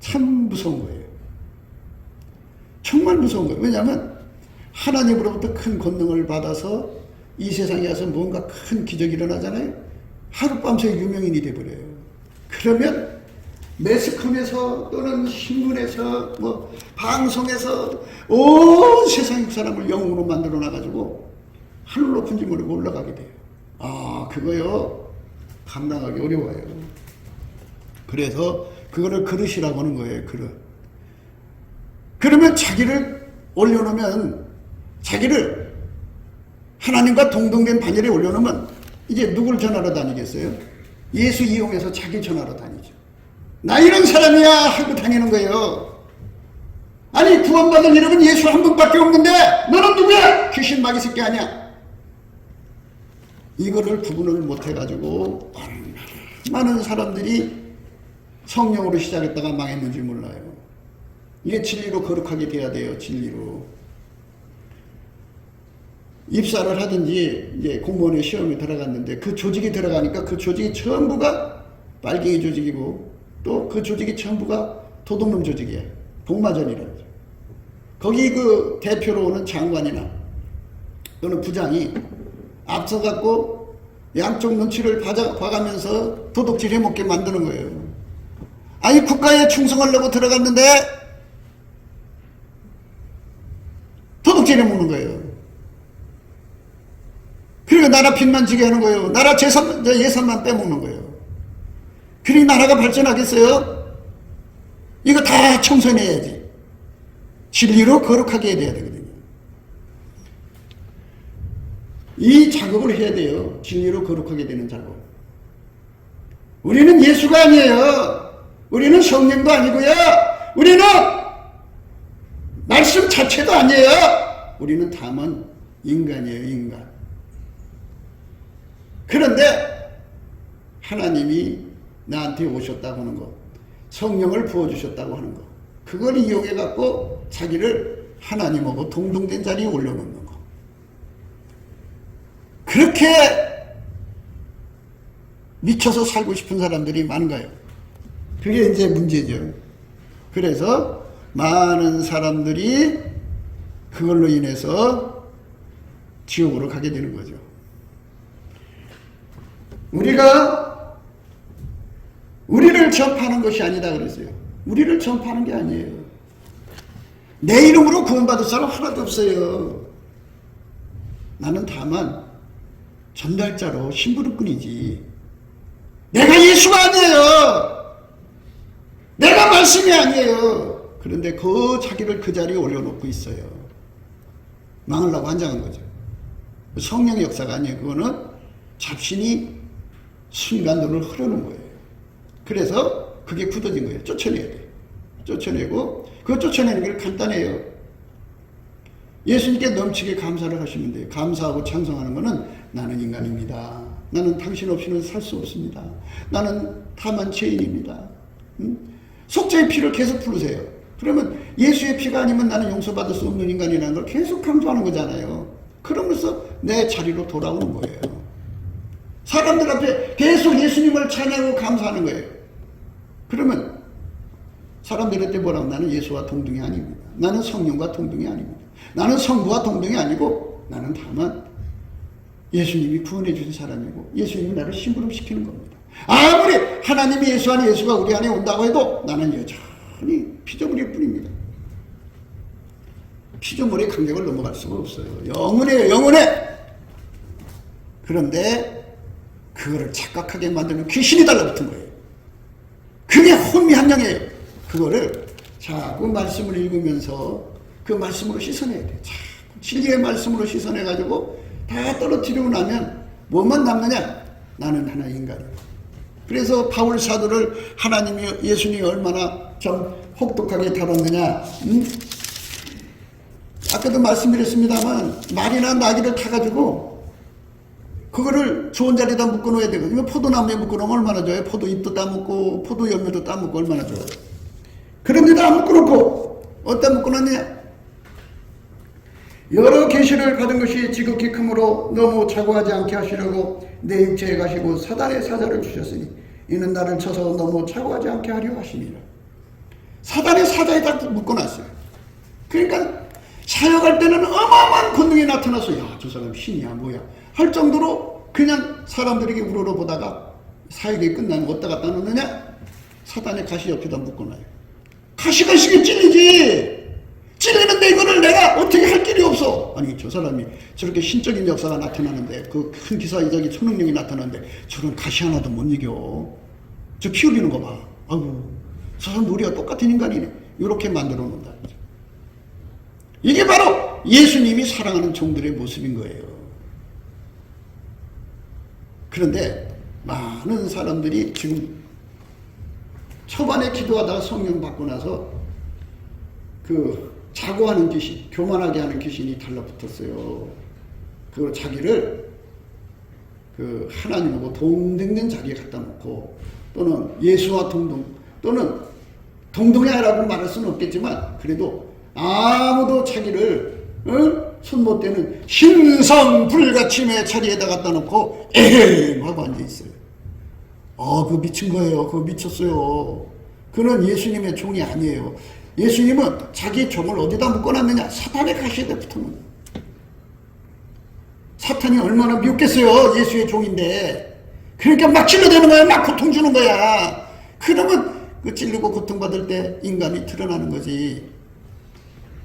Speaker 1: 참 무서운 거예요. 정말 무서운 거예요. 왜냐하면 하나님으로부터 큰 권능을 받아서 이 세상에 와서 뭔가 큰 기적이 일어나잖아요. 하룻밤새 유명인이 돼버려요. 그러면 매스컴에서 또는 신문에서 뭐 방송에서 온 세상 사람을 영웅으로 만들어 놔가지고 하늘 높은 지물에 올라가게 돼요. 아, 그거요. 감당하기 어려워요. 그래서 그거를 그릇이라고 하는 거예요. 그릇. 그러면 자기를 올려놓으면, 자기를 하나님과 동등된 반열에 올려놓으면 이제 누굴 전하러 다니겠어요? 예수 이용해서 자기 전하러 다니죠. 나 이런 사람이야 하고 다니는 거예요. 아니, 구원받은 이름은 예수 한 분밖에 없는데 너는 누구야? 귀신 마귀 새끼 아니야. 이거를 구분을 못해가지고 많은 사람들이 성령으로 시작했다가 망했는지 몰라요. 이게 진리로 거룩하게 돼야 돼요. 진리로. 입사를 하든지 이제 공무원의 시험에 들어갔는데 그 조직이 들어가니까 그 조직이 전부가 빨갱이 조직이고 또 그 조직이 전부가 도둑놈 조직이야. 복마전이라죠. 거기 그 대표로 오는 장관이나 또는 부장이 앞서갖고 양쪽 눈치를 봐가면서 도둑질 해먹게 만드는 거예요. 아니, 국가에 충성하려고 들어갔는데 도둑질 해먹는 거예요. 그리고 나라 빚만 지게 하는 거예요. 나라 예산만 빼먹는 거예요. 그리 나라가 발전하겠어요? 이거 다 청소해야지. 진리로 거룩하게 해야 되거든요. 이 작업을 해야 돼요. 진리로 거룩하게 되는 작업. 우리는 예수가 아니에요. 우리는 성령도 아니고요. 우리는 말씀 자체도 아니에요. 우리는 다만 인간이에요. 인간. 그런데 하나님이 나한테 오셨다고 하는 것, 성령을 부어주셨다고 하는 것, 그걸 이용해갖고 자기를 하나님하고 동등된 자리에 올려놓는 것. 그렇게 미쳐서 살고 싶은 사람들이 많은가요? 그게 이제 문제죠. 그래서 많은 사람들이 그걸로 인해서 지옥으로 가게 되는 거죠. 우리가 우리를 전파하는 것이 아니다 그랬어요. 우리를 전파하는 게 아니에요. 내 이름으로 구원받을 사람 하나도 없어요. 나는 다만 전달자로 심부름꾼이지. 내가 예수가 아니에요. 내가 말씀이 아니에요. 그런데 그 자기를 그 자리에 올려놓고 있어요. 망하려고 환장한 거죠. 성령의 역사가 아니에요. 그거는 잡신이 순간도를 흐르는 거예요. 그래서 그게 굳어진 거예요. 쫓아내야 돼요. 쫓아내고 그거 쫓아내는 게 간단해요. 예수님께 넘치게 감사를 하시면 돼요. 감사하고 찬송하는 것은 나는 인간입니다. 나는 당신 없이는 살 수 없습니다. 나는 다만 죄인입니다. 속죄의 피를 계속 부르세요. 그러면 예수의 피가 아니면 나는 용서받을 수 없는 인간이라는 걸 계속 강조하는 거잖아요. 그러면서 내 자리로 돌아오는 거예요. 사람들 앞에 계속 예수님을 찬양하고 감사하는 거예요. 그러면 사람들한테 뭐라고? 나는 예수와 동등이 아닙니다. 나는 성령과 동등이 아닙니다. 나는 성부와 동등이 아니고 나는 다만 예수님이 구원해 주신 사람이고 예수님이 나를 심부름시키는 겁니다. 아무리 하나님이 예수 안에 예수가 우리 안에 온다고 해도 나는 여전히 피조물일 뿐입니다. 피조물의 간격을 넘어갈 수가 없어요. 영원해요. 영원해. 그런데 그거를 착각하게 만드는 귀신이 달라붙은 거예요. 그게 혼미한영이에요. 그거를 자꾸 말씀을 읽으면서 그 말씀으로 씻어내야 돼요. 자꾸 진리의 말씀으로 씻어내가지고 다 떨어뜨리고 나면 뭐만 남느냐? 나는 하나의 인간이에요. 그래서 바울 사도를 하나님이 예수님이 얼마나 좀 혹독하게 다뤘느냐? 아까도 말씀드렸습니다만 말이나 나귀를 타가지고 그거를 좋은 자리에다 묶어놓아야 되거든요. 포도나무에 묶어놓으면 얼마나 좋아요? 포도 잎도 따먹고 포도 열매도 따먹고 얼마나 좋아요. 그런데도 안 묶어놓고 어디다 묶어놨느냐? 여러 계시를 받은 것이 지극히 크므로 너무 자고하지 않게 하시려고 내 육체에 가시고 사단의 사자를 주셨으니 이는 나를 쳐서 너무 자고하지 않게 하려 하시니라. 사단의 사자에다 묶어놨어요. 그러니까 사역할 때는 어마어마한 권능이 나타나서 야, 저 사람 신이야 뭐야 할 정도로 그냥 사람들에게 우러러보다가 사역이 끝나면 어디다 갖다 놓느냐? 사단의 가시 옆에다 묶어놔요. 가시가 시게 찔리지. 찔리는데 이거를 내가 어떻게 할 길이 없어. 아니 저 사람이 저렇게 신적인 역사가 나타나는데 그 큰 기사 이적이 초능력이 나타나는데 저런 가시 하나도 못 이겨. 저 피 흘리는 거 봐. 아이고 저 사람 우리가 똑같은 인간이네. 이렇게 만들어 놓는다. 이게 바로 예수님이 사랑하는 종들의 모습인 거예요. 그런데 많은 사람들이 지금 초반에 기도하다가 성령 받고 나서 그 자고하는 귀신, 교만하게 하는 귀신이 달라붙었어요. 그 자기를 그 하나님하고 동등된 자리에 갖다 놓고 또는 예수와 동등 또는 동등해라고 말할 수는 없겠지만 그래도 아무도 자기를 손 못 대는 신성불가침의 자리에다 갖다 놓고 에헴 하고 앉아있어요. 그거 미친 거예요. 그거 미쳤어요. 그는 예수님의 종이 아니에요. 예수님은 자기 종을 어디다 묶어놨느냐? 사탄의 가시에다 붙어놓는. 사탄이 얼마나 미웠겠어요. 예수의 종인데. 그러니까 막 찔러대는 거야. 막 고통 주는 거야. 그러면 그 찔리고 고통받을 때 인간이 드러나는 거지.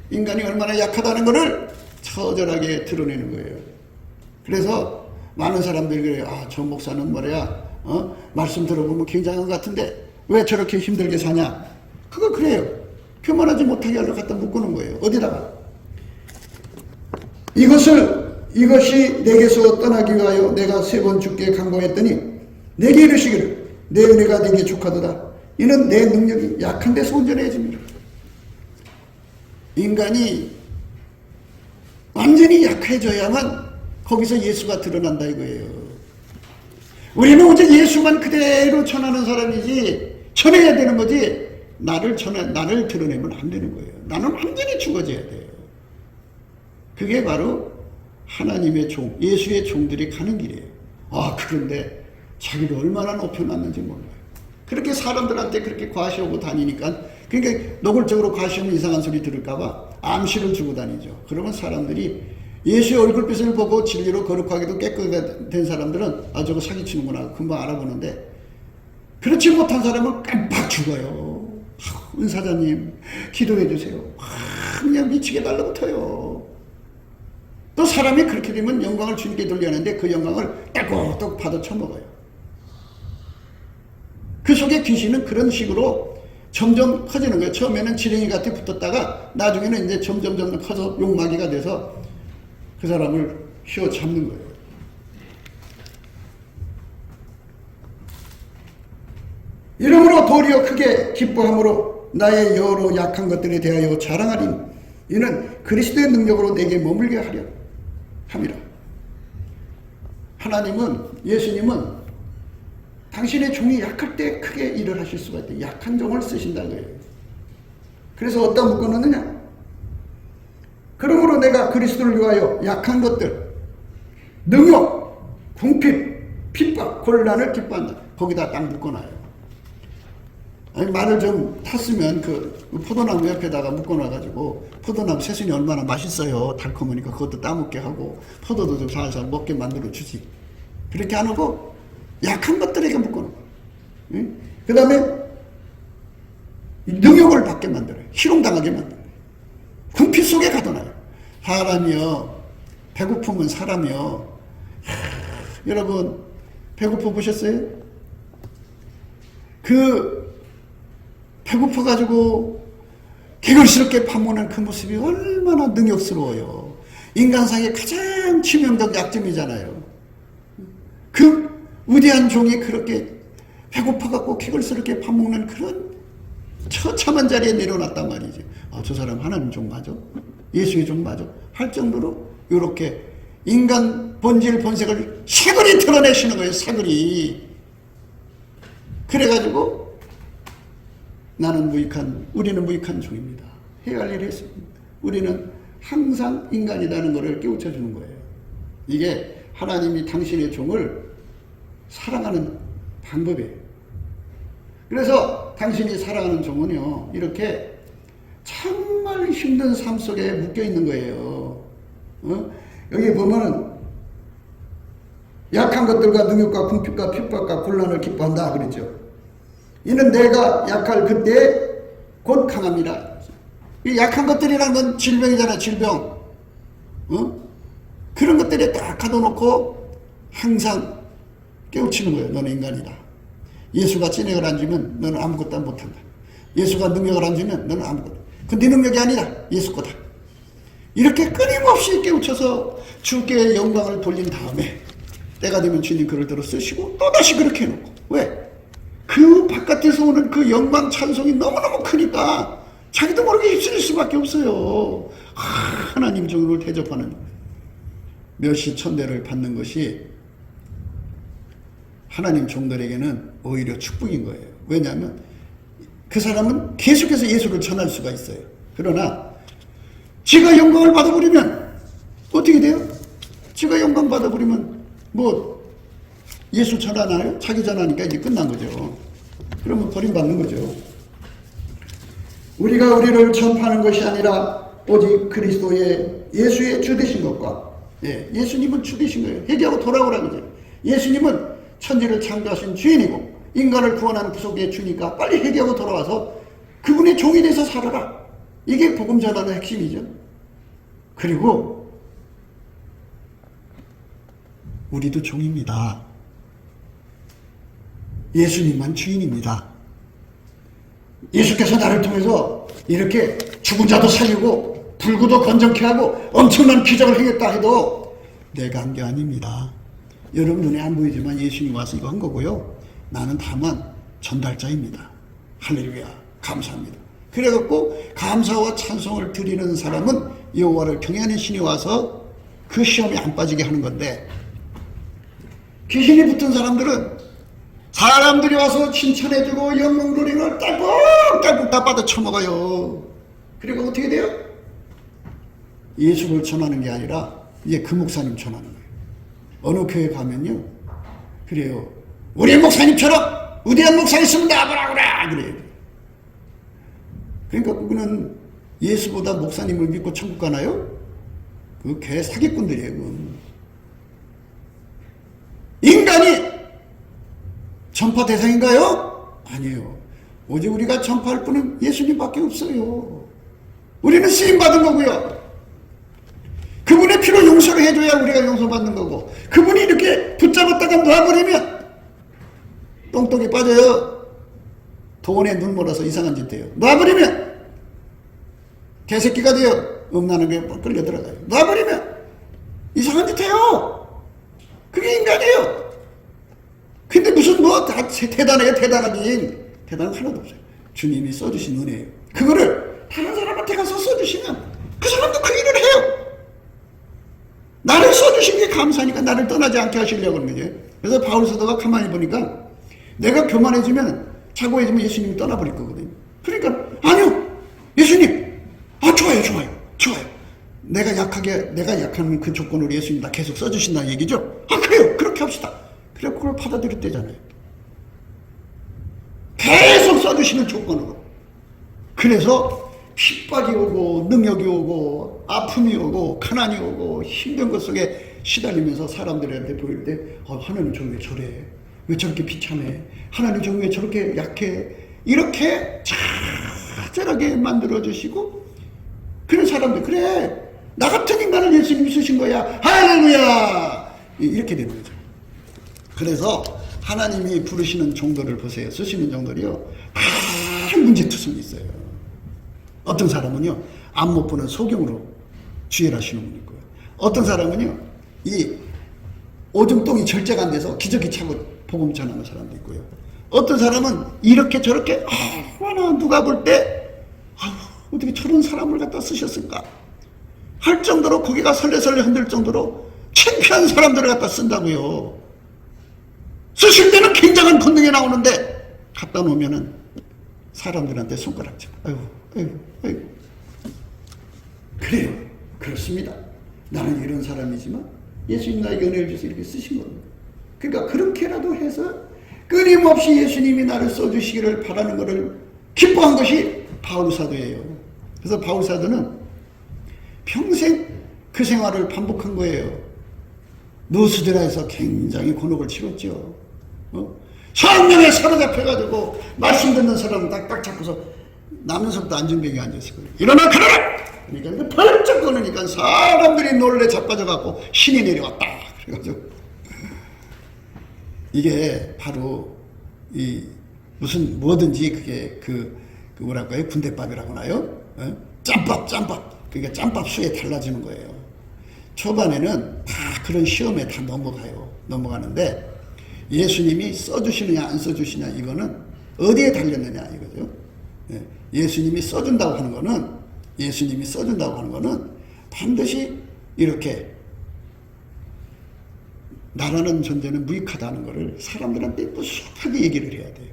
Speaker 1: 인간이 얼마나 약하다는 것을 처절하게 드러내는 거예요. 그래서 많은 사람들이 그래요. 저 목사는 뭐래야 말씀 들어보면 굉장한 것 같은데 왜 저렇게 힘들게 사냐? 그거 그래요. 교만하지 못하게 하려 갖다 묶어놓은 거예요. 어디다가? 이것이 내게서 떠나기 위하여 내가 3번 주께 간구했더니 내게 이르시기를 내 은혜가 내게 족하도다. 이는 내 능력이 약한 데서 온전해집니다. 인간이 완전히 약해져야만 거기서 예수가 드러난다 이거예요. 우리는 오직 예수만 그대로 전하는 사람이지 전해야 되는 거지 나를 드러내면 안 되는 거예요. 나는 완전히 죽어져야 돼요. 그게 바로 하나님의 종, 예수의 종들이 가는 길이에요. 그런데 자기를 얼마나 높여놨는지 몰라요. 그렇게 사람들한테 그렇게 과시하고 다니니까 그러니까 노골적으로 과시하면 이상한 소리 들을까봐 암시를 주고 다니죠. 그러면 사람들이 예수의 얼굴빛을 보고 진리로 거룩하게도 깨끗된 사람들은 저거 사기치는구나 금방 알아보는데 그렇지 못한 사람은 깜빡 죽어요. 은사자님 기도해 주세요. 그냥 미치게 달라붙어요. 또 사람이 그렇게 되면 영광을 주님께 돌려야하는데 그 영광을 딸꾹 받아 처먹어요. 그 속에 귀신은 그런 식으로 점점 커지는 거예요. 처음에는 지렁이 같이 붙었다가 나중에는 이제 점점 커서 용마귀가 돼서 그 사람을 휘어잡는 거예요. 이러므로 도리어 크게 기뻐함으로 나의 여러 약한 것들에 대하여 자랑하리니 이는 그리스도의 능력으로 내게 머물게 하려 함이라. 하나님은, 예수님은 당신의 종이 약할 때 크게 일을 하실 수가 있다. 약한 종을 쓰신다는 거예요. 그래서 어디다 묶어놓느냐? 그러므로 내가 그리스도를 위하여 약한 것들, 능욕, 궁핍, 핍박, 곤란을 기뻐한다. 거기다 딱 묶어놔요. 아니, 말을 좀 탔으면 그 포도나무 옆에다가 묶어놔가지고 포도나무 새순이 얼마나 맛있어요. 달콤하니까 그것도 따먹게 하고 포도도 좀 살살 먹게 만들어 주지. 그렇게 안 하고 약한 것들에게 묶어놓고, 응? 그 다음에 능욕을 받게 만들어요. 희롱당하게 만들어요. 궁핍 속에 가둬놔요. 사람이요, 배고프면 사람이요. 여러분 배고파 보셨어요? 배고파가지고 개걸스럽게 밥 먹는 그 모습이 얼마나 능욕스러워요. 인간상의 가장 치명적 약점이잖아요. 그 위대한 종이 그렇게 배고파갖고 개걸스럽게 밥 먹는 그런 처참한 자리에 내려놨단 말이지. 아, 저 사람 하나님 종 맞아? 예수의 종 맞아? 할 정도로 이렇게 인간 본질 본색을 사그리 드러내시는 거예요. 사그리. 그래가지고 우리는 무익한 종입니다. 해야 할 일을 했습니다. 우리는 항상 인간이라는 것을 깨우쳐 주는 거예요. 이게 하나님이 당신의 종을 사랑하는 방법이에요. 그래서 당신이 사랑하는 종은요, 이렇게 정말 힘든 삶 속에 묶여 있는 거예요. 여기 보면은 약한 것들과 능욕과 궁핍과 핍박과 곤란을 기뻐한다 그랬죠. 이는 내가 약할 그때 곧 강함이라. 이 약한 것들이라는 건 질병이잖아, 질병. 그런 것들에 딱 가둬놓고 항상 깨우치는 거예요. 너는 인간이다. 예수가 진액을 안 주면 너는 아무것도 못한다. 예수가 능력을 안 주면 너는 아무것도. 그 네 능력이 아니라 예수 거다. 이렇게 끊임없이 깨우쳐서 주께 영광을 돌린 다음에 때가 되면 주님 그를 들어 쓰시고 또다시 그렇게 해놓고. 왜? 그 바깥에서 오는 그 영광 찬송이 너무너무 크니까 자기도 모르게 휩쓸릴 수밖에 없어요. 하나님 종을 대접하는 멸시 천대를 받는 것이 하나님 종들에게는 오히려 축복인 거예요. 왜냐하면 그 사람은 계속해서 예수를 전할 수가 있어요. 그러나 지가 영광을 받아버리면 어떻게 돼요? 지가 영광 받아버리면 뭐 예수 전하나요? 자기 전하니까 이제 끝난 거죠. 그러면 버림받는 거죠. 우리가 우리를 전파하는 것이 아니라 오직 그리스도의 예수의 주 되신 것과, 예수님은 주 되신 거예요. 회개하고 돌아오라는 거죠. 예수님은 천지를 창조하신 주인이고 인간을 구원하는 구속의 주니까 빨리 회개하고 돌아와서 그분의 종이 돼서 살아라. 이게 복음 전하는 핵심이죠. 그리고 우리도 종입니다. 예수님만 주인입니다. 예수께서 나를 통해서 이렇게 죽은 자도 살리고 불구도 건전케 하고 엄청난 기적을 행했다 해도 내가 한 게 아닙니다. 여러분 눈에 안 보이지만 예수님이 와서 이거 한 거고요. 나는 다만 전달자입니다. 할렐루야, 감사합니다. 그래갖고 감사와 찬송을 드리는 사람은 여호와를 경외하는 신이 와서 그 시험에 안 빠지게 하는 건데, 귀신이 붙은 사람들은 사람들이 와서 칭찬해주고 영광돌이를 딸꾹딸꾹 다 받아 처먹어요. 그리고 어떻게 돼요? 예수를 전하는 게 아니라 이제 그 목사님 전하는 거예요. 어느 교회 가면요, 그래요. 우리 목사님처럼 위대한 목사 있으면 나보라 그래요. 그러니까 그거는 예수보다 목사님을 믿고 천국 가나요? 그 개 사기꾼들이에요. 그건. 인간이 전파 대상인가요? 아니에요. 오직 우리가 전파할 분은 예수님밖에 없어요. 우리는 쓰임받은 거고요. 그분의 피로 용서를 해줘야 우리가 용서받는 거고, 그분이 이렇게 붙잡았다가 놔버리면 똥똥이 빠져요. 돈에 눈 몰아서 이상한 짓 해요. 놔버리면 개새끼가 돼요. 음란하게 끌려 들어가요. 놔버리면 이상한 짓 해요. 그게 인간이에요. 근데 무슨 뭐 대단해요. 대단한 거 하나도 없어요. 주님이 써주신 은혜예요. 그거를 다른 사람한테 가서 써주시면 그 사람도 그 일을 해요. 나를 써주신 게 감사하니까 나를 떠나지 않게 하시려고 그러는 거죠. 그래서 바울 사도가 가만히 보니까 내가 교만해지면 자고해지면 예수님이 떠나버릴 거거든요. 그러니까 아니요 예수님 좋아요 내가 약한 그 조건으로 예수님 나 계속 써주신다는 얘기죠. 그래요 그렇게 합시다. 그래 그걸 받아들였대잖아요. 계속 써주시는 조건으로. 그래서 핍박이 오고 능력이 오고 아픔이 오고 가난이 오고 힘든 것 속에 시달리면서 사람들한테 보일 때 하나님 저 왜 저래, 왜 저렇게 비참해, 하나님 저 왜 저렇게 약해, 이렇게 자잘하게 만들어주시고 그런 사람들, 그래 나 같은 인간을 예수님이 쓰신 거야 할렐루야 이렇게 되는 거죠. 그래서 하나님이 부르시는 정도를 보세요. 쓰시는 정도를요 다 문제투성이 있어요. 어떤 사람은요 앞 못 보는 소경으로 주의를 하시는 분이 있고요. 어떤 사람은요 이 오줌똥이 절제가 안 돼서 기저귀 차고 복음 전하는 사람도 있고요. 어떤 사람은 이렇게 저렇게 누가 볼 때 어떻게 저런 사람을 갖다 쓰셨을까 할 정도로 고개가 설레설레 흔들 정도로 창피한 사람들을 갖다 쓴다고요. 쓰실 때는 굉장한 권능이 나오는데 갖다 놓으면은 사람들한테 손가락질. 아이고. 그래요. 그렇습니다. 나는 이런 사람이지만 예수님 나에게 은혜를 주셔서 이렇게 쓰신 겁니다. 그러니까 그렇게라도 해서 끊임없이 예수님이 나를 써주시기를 바라는 것을 기뻐한 것이 바울 사도예요. 그래서 바울 사도는 평생 그 생활을 반복한 거예요. 노스드라에서 굉장히 곤혹을 치렀죠. 성령에 사로잡혀가지고 말씀 듣는 사람은 딱딱 잡고서 남녀석도 안전병에 앉았을 거예요. 일어나 그러라! 그러니까 펄쩍 거느니까 사람들이 놀래 자빠져갖고 신이 내려왔다. 그래가지고 이게 바로 이 무슨 뭐든지 그게 그 뭐랄까요 군대밥이라고 하나요? 짬밥 그게 짬밥 수에 달라지는 거예요. 초반에는 다 그런 시험에 다 넘어가는데 예수님이 써주시느냐 안 써주시냐 이거는 어디에 달렸느냐 이거죠. 예수님이 써준다고 하는 거는 반드시 이렇게 나라는 존재는 무익하다는 것을 사람들한테 무식하게 얘기를 해야 돼요.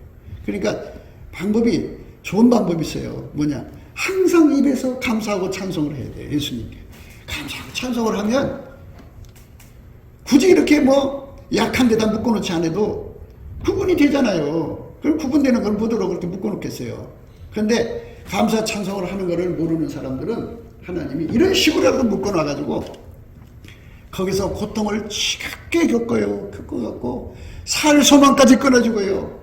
Speaker 1: 그러니까 좋은 방법이 있어요. 뭐냐? 항상 입에서 감사하고 찬송을 해야 돼요. 예수님께. 감사하고 찬송을 하면 굳이 이렇게 약한 데다 묶어놓지 않아도 구분이 되잖아요. 그럼 구분되는 걸 뭐더러 그렇게 묶어놓겠어요. 그런데 감사 찬송을 하는 것을 모르는 사람들은 하나님이 이런 식으로라도 묶어놔가지고 거기서 고통을 지겹게 겪어갖고 살 소망까지 끊어지고요.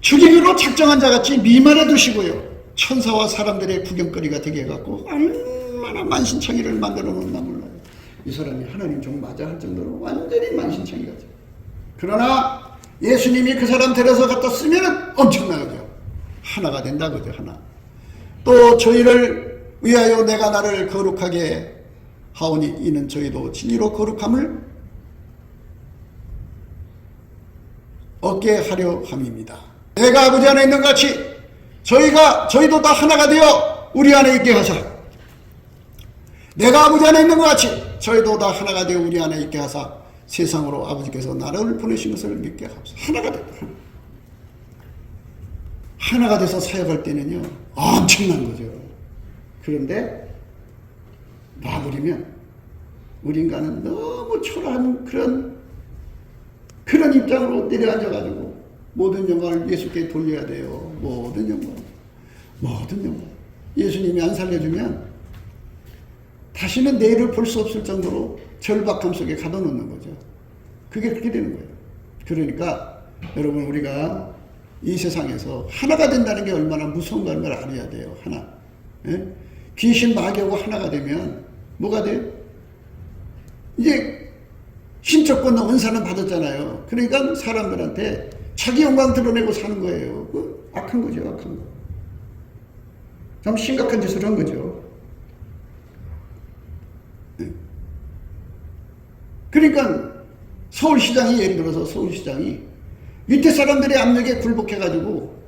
Speaker 1: 죽이기로 작정한 자같이 미만해 두시고요. 천사와 사람들의 구경거리가 되게 해갖고 얼마나 만신창이를 만들어 놓나 몰라요. 이 사람이 하나님 종 맞아 할 정도로 완전히 만신창이 가죠. 그러나 예수님이 그 사람 데려서 갖다 쓰면 엄청나죠. 하나가 된다 그죠. 하나. 또 저희를 위하여 내가 나를 거룩하게 하오니 이는 저희도 진리로 거룩함을 얻게 하려 함입니다. 내가 아버지 안에 있는 같이 저희도 다 하나가 되어 우리 안에 있게 하사, 내가 아버지 안에 있는 것 같이 저희도 다 하나가 되어 우리 안에 있게 하사 세상으로 아버지께서 나를 보내신 것을 믿게 하소서. 하나가 됐다. 하나가 돼서 사역할 때는요 엄청난 거죠. 그런데 놔버리면 우리 인간은 너무 초라한 그런 입장으로 내려앉아가지고 모든 영광을 예수께 돌려야 돼요. 모든 영광. 예수님이 안 살려주면 다시는 내일을 볼 수 없을 정도로 절박함 속에 가둬놓는 거죠. 그게 그렇게 되는 거예요. 그러니까 여러분 우리가 이 세상에서 하나가 된다는 게 얼마나 무서운 걸 알아야 돼요. 하나. 예? 귀신 마귀하고 하나가 되면 뭐가 돼요? 이제 신적권 은사는 받았잖아요. 그러니까 사람들한테 자기 영광 드러내고 사는 거예요. 그 악한 거죠. 악한 거. 참 심각한 짓을 한 거죠. 예. 그러니까 서울시장이 예를 들어서 서울시장이 밑에 사람들의 압력에 굴복해가지고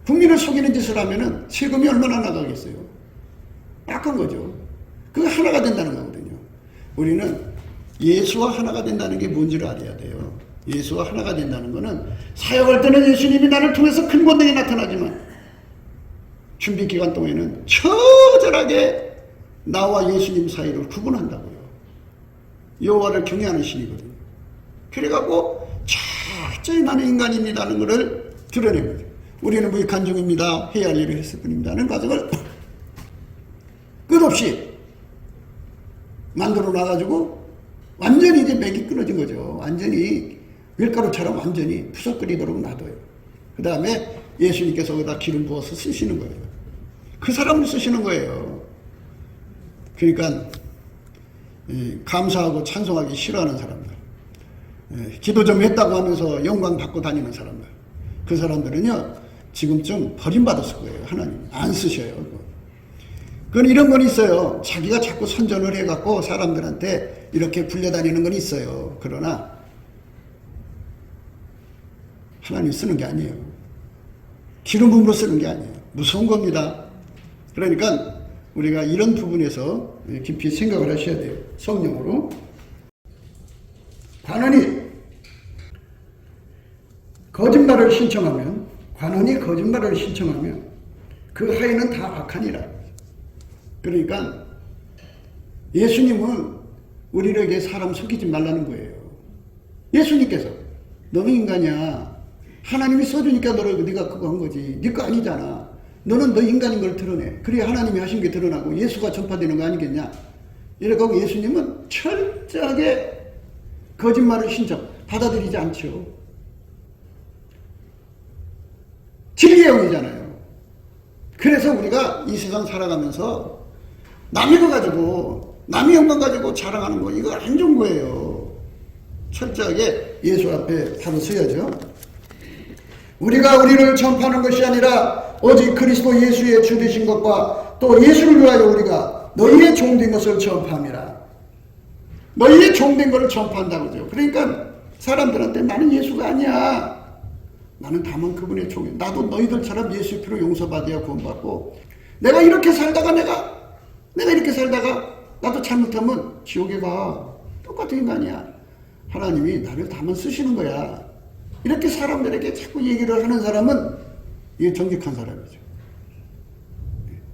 Speaker 1: 국민을 속이는 짓을 하면은 세금이 얼마나 나가겠어요? 약한 거죠. 그거 하나가 된다는 거거든요. 우리는 예수와 하나가 된다는 게 뭔지를 알아야 돼요. 예수와 하나가 된다는 거는 사역할 때는 예수님이 나를 통해서 큰 권능이 나타나지만 준비 기간 동안에는 처절하게 나와 예수님 사이를 구분한다고요. 여호와를 경외하는 신이거든요. 그래갖고 철저히 나는 인간입니다는 것을 드러낸 거죠. 우리는 무익한 종입니다. 해야 할 일을 했을 뿐입니다는 과정을 끝없이 만들어 놔가지고 완전히 이제 맥이 끊어진 거죠. 완전히 밀가루처럼 완전히 푸석거리도록 놔둬요. 그 다음에 예수님께서 거기다 기름 부어서 쓰시는 거예요. 그 사람을 쓰시는 거예요. 그러니까 감사하고 찬송하기 싫어하는 사람들, 기도 좀 했다고 하면서 영광 받고 다니는 사람들, 그 사람들은요 지금쯤 버림받았을 거예요. 하나님 안 쓰셔요. 그건 이런 건 있어요. 자기가 자꾸 선전을 해갖고 사람들한테 이렇게 굴려다니는 건 있어요. 그러나 하나님 쓰는 게 아니에요. 기름 부음으로 쓰는 게 아니에요. 무서운 겁니다. 그러니까 우리가 이런 부분에서 깊이 생각을 하셔야 돼요. 성령으로. 관원이 거짓말을 신청하면 그 하에는 다 악하니라. 그러니까 예수님은 우리에게 사람 속이지 말라는 거예요. 예수님께서 너는 인간이야. 하나님이 써주니까 네가 그거 한 거지. 네 거 아니잖아. 너는 너 인간인 걸 드러내. 그래야 하나님이 하신 게 드러나고 예수가 전파되는 거 아니겠냐. 이래가고 예수님은 철저하게 거짓말을 신청 받아들이지 않죠. 진리의 영이잖아요. 그래서 우리가 이 세상 살아가면서 남의 거 가지고 남의 영광 가지고 자랑하는 거 이거 안 좋은 거예요. 철저하게 예수 앞에 바로 서야죠. 우리가 우리를 전파하는 것이 아니라 오직 그리스도 예수의 주 되신 것과 또 예수를 위하여 우리가 너희의 종된 것을 전파함이라. 너희의 종된 것을 전파한다고요. 그러니까 사람들한테 나는 예수가 아니야. 나는 다만 그분의 종이야. 나도 너희들처럼 예수의 피로 용서받아야 구원받고 내가 이렇게 살다가 내가 이렇게 살다가 나도 잘못하면 지옥에 가. 똑같은 인간이야. 하나님이 나를 다만 쓰시는 거야. 이렇게 사람들에게 자꾸 얘기를 하는 사람은 이게 정직한 사람이죠.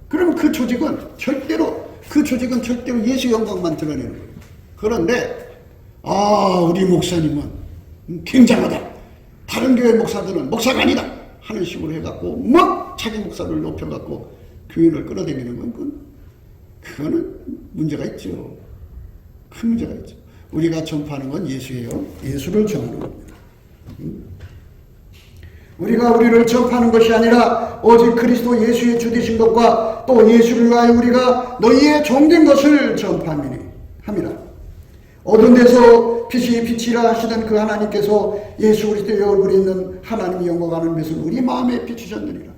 Speaker 1: 그러면 그 조직은 절대로 예수 영광만 드러내는 거예요. 그런데 우리 목사님은 굉장하다. 다른 교회 목사들은 목사가 아니다 하는 식으로 해갖고 막 자기 목사를 높여갖고 교인을 끌어다니는 건 그거는 문제가 있죠. 큰 문제가 있죠. 우리가 전파하는 건 예수예요. 예수를 전하는 겁니다. 우리가 우리를 전파하는 것이 아니라 오직 그리스도 예수의 주 되신 것과 또 예수를 위하여 우리가 너희의 종된 것을 전파함이라. 어두운 데서 빛이 빛이라 하시던 그 하나님께서 예수 그리스도의 얼굴에 있는 하나님의 영광하는 것을 우리 마음에 비추셨느니라.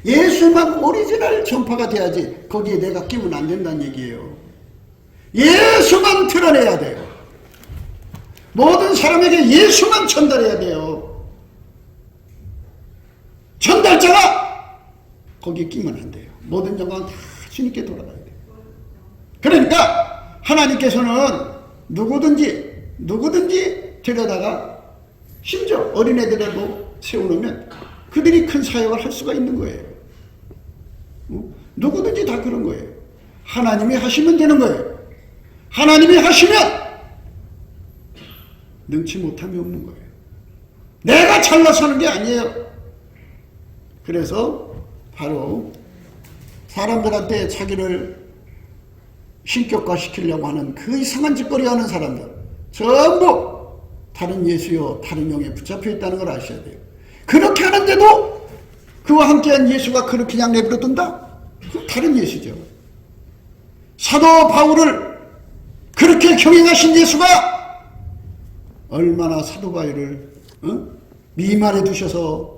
Speaker 1: 예수만 오리지널 전파가 돼야지 거기에 내가 끼면 안 된다는 얘기예요. 예수만 드러내야 돼요. 모든 사람에게 예수만 전달해야 돼요. 전달자가 거기에 끼면 안 돼요. 모든 영광은 다 주님께 돌아가야 돼요. 그러니까 하나님께서는 누구든지 데려다가 심지어 어린애들에도 세워놓으면 그들이 큰 사역을 할 수가 있는 거예요. 누구든지 다 그런 거예요. 하나님이 하시면 되는 거예요. 하나님이 하시면 능치 못함이 없는 거예요. 내가 잘나서는 게 아니에요. 그래서 바로 사람들한테 자기를 신격화시키려고 하는 그 이상한 짓거리 하는 사람들 전부 다른 예수요 다른 영에 붙잡혀 있다는 걸 아셔야 돼요. 그렇게 하는데도 그와 함께한 예수가 그렇게 그냥 내버려 둔다? 그 다른 예수죠. 사도 바울을 그렇게 경영하신 예수가 얼마나 사도 바울을 미말해 두셔서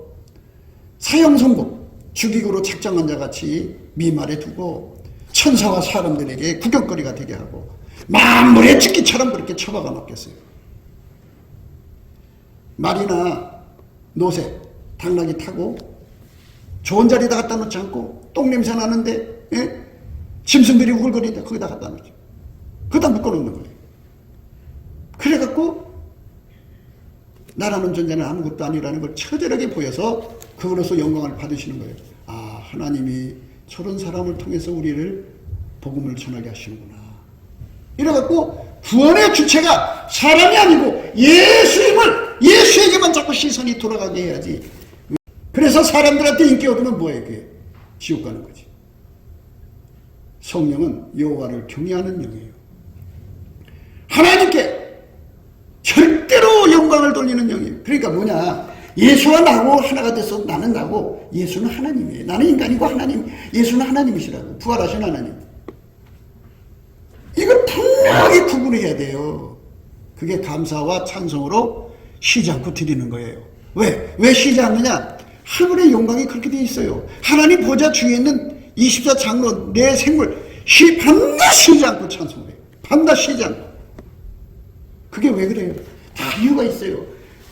Speaker 1: 사형선고 죽이고로 작정한 자 같이 미말해 두고 천사와 사람들에게 구경거리가 되게 하고 만물의 찢기처럼 그렇게 처박아 놓겠어요. 말이나 노새, 당나귀 타고 좋은 자리에다 갖다 놓지 않고 똥냄새 나는데 짐승들이 우글거리는데 거기다 갖다 놓죠. 거기다 묶어놓는 거예요. 그래갖고 나라는 존재는 아무것도 아니라는 걸 처절하게 보여서 그걸로서 영광을 받으시는 거예요. 아, 하나님이 저런 사람을 통해서 우리를 복음을 전하게 하시는구나. 이래갖고 구원의 주체가 사람이 아니고 예수임을, 예수에게만 자꾸 시선이 돌아가게 해야지. 그래서 사람들한테 인기 얻으면 뭐예요? 그게 지옥 가는 거지. 성령은 여호와를 경외하는 영이에요. 하나님께 절대로 영광을 돌리는 영이에요. 그러니까 뭐냐, 예수와 나하고 하나가 돼서 나는 나고 예수는 하나님이에요. 나는 인간이고 하나님, 예수는 하나님이시라고. 부활하신 하나님. 이걸 분명히 구분해야 돼요. 그게 감사와 찬송으로 쉬지 않고 드리는 거예요. 왜 쉬지 않느냐? 하늘의 영광이 그렇게 되어 있어요. 하나님 보좌 주위에 있는 24장로 내 생물 반드시 쉬지 않고 찬송해요. 반드시 쉬지 않고. 그게 왜 그래요? 다 이유가 있어요.